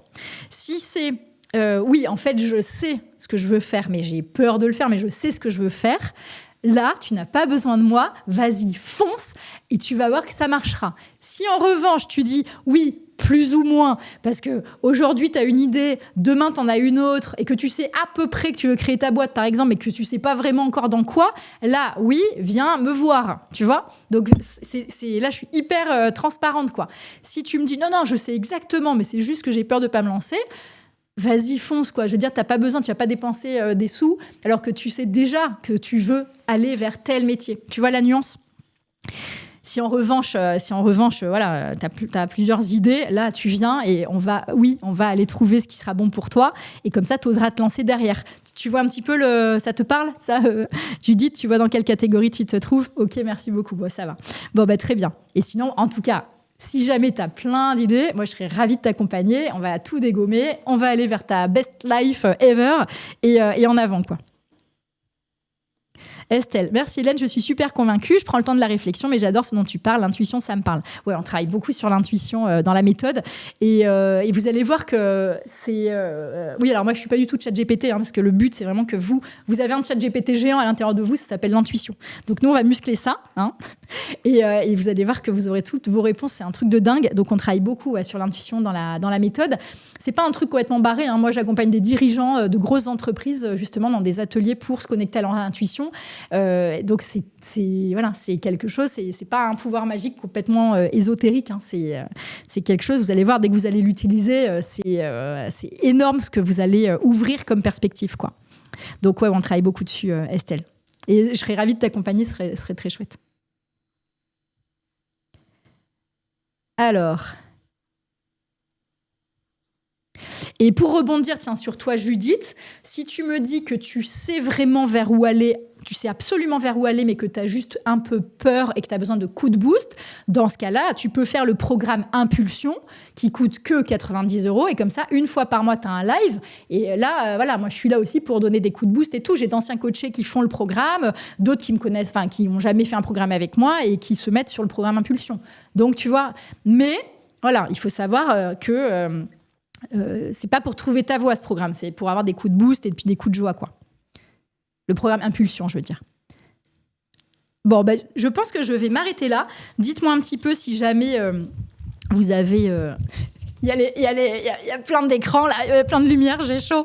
Si c'est... oui, en fait, je sais ce que je veux faire, mais j'ai peur de le faire, mais je sais ce que je veux faire. Là, tu n'as pas besoin de moi, vas-y, fonce et tu vas voir que ça marchera. Si en revanche, tu dis oui, plus ou moins, parce que aujourd'hui tu as une idée, demain tu en as une autre et que tu sais à peu près que tu veux créer ta boîte par exemple, mais que tu sais pas vraiment encore dans quoi, là, oui, viens me voir, tu vois. Donc là, je suis hyper transparente, quoi. Si tu me dis non, je sais exactement, mais c'est juste que j'ai peur de pas me lancer, vas-y, fonce, quoi. Je veux dire, t'as pas besoin, tu vas pas dépenser des sous alors que tu sais déjà que tu veux aller vers tel métier. Tu vois la nuance ? Si en revanche, voilà, t'as plusieurs idées, là, tu viens et on va aller trouver ce qui sera bon pour toi. Et comme ça, t'oseras te lancer derrière. Tu vois un petit peu ça te parle, ça, Judith, tu vois dans quelle catégorie tu te trouves ? Ok, merci beaucoup. Bon, ça va. Bon, très bien. Et sinon, en tout cas, si jamais tu as plein d'idées, moi, je serais ravie de t'accompagner. On va tout dégommer. On va aller vers ta best life ever et en avant, quoi. Estelle, merci Hélène, je suis super convaincue, je prends le temps de la réflexion, mais j'adore ce dont tu parles, l'intuition, ça me parle. Ouais, on travaille beaucoup sur l'intuition dans la méthode, et vous allez voir que c'est... Oui, alors moi, je suis pas du tout ChatGPT, parce que le but, c'est vraiment que vous avez un ChatGPT géant à l'intérieur de vous, ça s'appelle l'intuition. Donc nous, on va muscler ça, et vous allez voir que vous aurez toutes vos réponses, c'est un truc de dingue. Donc on travaille beaucoup sur l'intuition dans la méthode. C'est pas un truc complètement barré, Moi, j'accompagne des dirigeants de grosses entreprises, justement, dans des ateliers pour se connecter à leur intuition. Donc c'est quelque chose, c'est pas un pouvoir magique complètement ésotérique, c'est quelque chose, vous allez voir, dès que vous allez l'utiliser, c'est énorme ce que vous allez ouvrir comme perspective, quoi. Donc ouais, on travaille beaucoup dessus, Estelle, et je serais ravie de t'accompagner, ce serait très chouette. Alors, et pour rebondir, sur toi, Judith, si tu me dis que tu sais vraiment vers où aller, tu sais absolument vers où aller, mais que tu as juste un peu peur et que tu as besoin de coups de boost, dans ce cas-là, tu peux faire le programme Impulsion qui coûte que 90 €. Et comme ça, une fois par mois, tu as un live. Et là, voilà, moi, je suis là aussi pour donner des coups de boost et tout. J'ai d'anciens coachés qui font le programme, d'autres qui me connaissent, qui n'ont jamais fait un programme avec moi et qui se mettent sur le programme Impulsion. Donc, tu vois, mais voilà, il faut savoir que... c'est pas pour trouver ta voie, ce programme, c'est pour avoir des coups de boost et puis des coups de joie, quoi. Le programme Impulsion, je veux dire. Bon, je pense que je vais m'arrêter là. Dites-moi un petit peu si jamais vous avez... Il y a plein d'écrans, là, plein de lumière, j'ai chaud.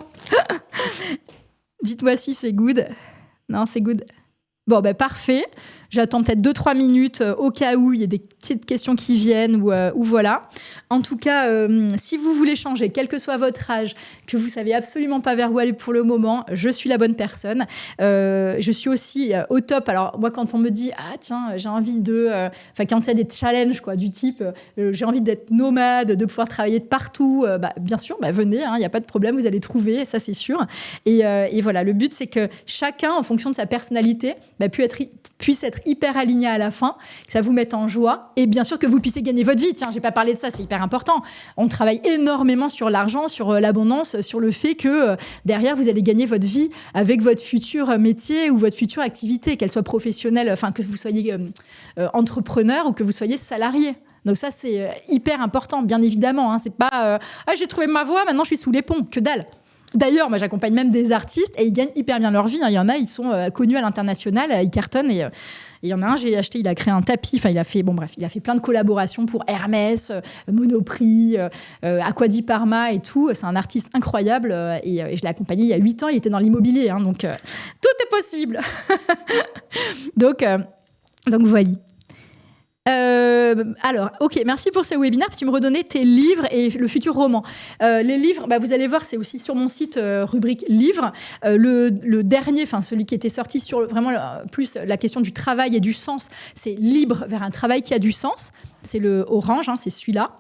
Dites-moi si c'est good. Non, c'est good. Bon, parfait. J'attends peut-être 2-3 minutes au cas où il y a des petites questions qui viennent ou voilà. En tout cas, si vous voulez changer, quel que soit votre âge, que vous savez absolument pas vers où aller pour le moment, je suis la bonne personne. Je suis aussi au top. Alors moi, quand on me dit « Ah tiens, j'ai envie de... » quand il y a des challenges, quoi, du type « J'ai envie d'être nomade, de pouvoir travailler de partout. » Bien sûr, venez, il n'y a pas de problème, vous allez trouver, ça c'est sûr. Et voilà, le but, c'est que chacun, en fonction de sa personnalité, puisse être hyper aligné à la fin, que ça vous mette en joie et bien sûr que vous puissiez gagner votre vie. Tiens, j'ai pas parlé de ça, c'est hyper important. On travaille énormément sur l'argent, sur l'abondance, sur le fait que derrière, vous allez gagner votre vie avec votre futur métier ou votre future activité, qu'elle soit professionnelle, que vous soyez entrepreneur ou que vous soyez salarié. Donc ça, c'est hyper important, bien évidemment. C'est pas j'ai trouvé ma voie, maintenant je suis sous les ponts, que dalle. D'ailleurs, moi, j'accompagne même des artistes et ils gagnent hyper bien leur vie. Il y en a, ils sont connus à l'international, ils cartonnent. Et il y en a un, j'ai acheté, il a créé un tapis. Il a fait plein de collaborations pour Hermès, Monoprix, Aqua di Parma et tout. C'est un artiste incroyable et je l'ai accompagné il y a 8 ans. Il était dans l'immobilier, donc tout est possible. donc voilà. Alors, ok, merci pour ce webinaire. Tu me redonnais tes livres et le futur roman. Les livres, vous allez voir, c'est aussi sur mon site, rubrique livres. Le dernier, celui qui était sorti sur vraiment plus la question du travail et du sens, c'est Libre vers un travail qui a du sens. C'est le orange, c'est celui-là.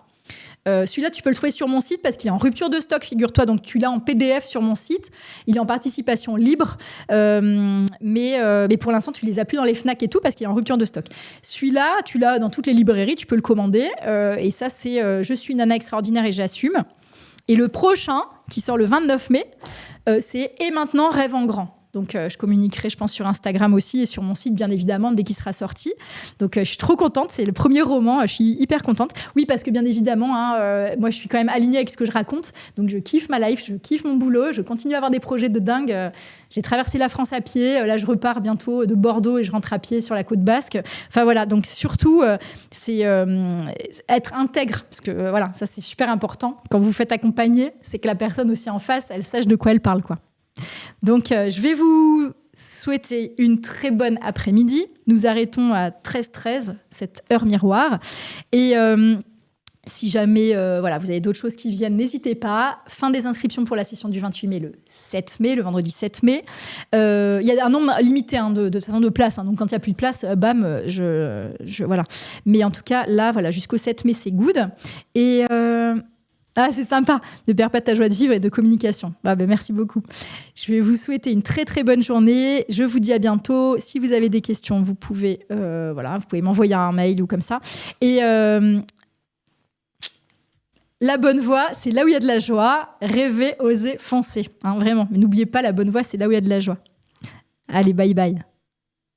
Celui-là, tu peux le trouver sur mon site parce qu'il est en rupture de stock, figure-toi. Donc, tu l'as en PDF sur mon site. Il est en participation libre. Mais pour l'instant, tu les as plus dans les Fnac et tout parce qu'il est en rupture de stock. Celui-là, tu l'as dans toutes les librairies. Tu peux le commander. Et ça, c'est « Je suis une nana extraordinaire et j'assume ». Et le prochain, qui sort le 29 mai, c'est « Et maintenant, rêve en grand ». Donc, je communiquerai, je pense, sur Instagram aussi et sur mon site, bien évidemment, dès qu'il sera sorti. Donc, je suis trop contente. C'est le premier roman. Je suis hyper contente. Oui, parce que bien évidemment, moi, je suis quand même alignée avec ce que je raconte. Donc, je kiffe ma life, je kiffe mon boulot. Je continue à avoir des projets de dingue. J'ai traversé la France à pied. Là, je repars bientôt de Bordeaux et je rentre à pied sur la côte basque. Enfin, voilà. Donc, surtout, c'est être intègre. Parce que, voilà, ça, c'est super important. Quand vous vous faites accompagner, c'est que la personne aussi en face, elle sache de quoi elle parle, quoi. Donc, je vais vous souhaiter une très bonne après-midi. Nous arrêtons à 13h13, cette heure miroir. Et si jamais voilà, vous avez d'autres choses qui viennent, n'hésitez pas. Fin des inscriptions pour la session du 28 mai, le 7 mai, le vendredi 7 mai. Il y a un nombre limité de places. Donc, quand il n'y a plus de place, bam, voilà. Mais en tout cas, là, voilà, jusqu'au 7 mai, c'est good. Et... c'est sympa. Ne perds pas ta joie de vivre et de communication. Merci beaucoup. Je vais vous souhaiter une très, très bonne journée. Je vous dis à bientôt. Si vous avez des questions, vous pouvez m'envoyer un mail ou comme ça. Et la bonne voie, c'est là où il y a de la joie. Rêvez, osez, foncez. Vraiment. Mais n'oubliez pas, la bonne voie, c'est là où il y a de la joie. Allez, bye bye.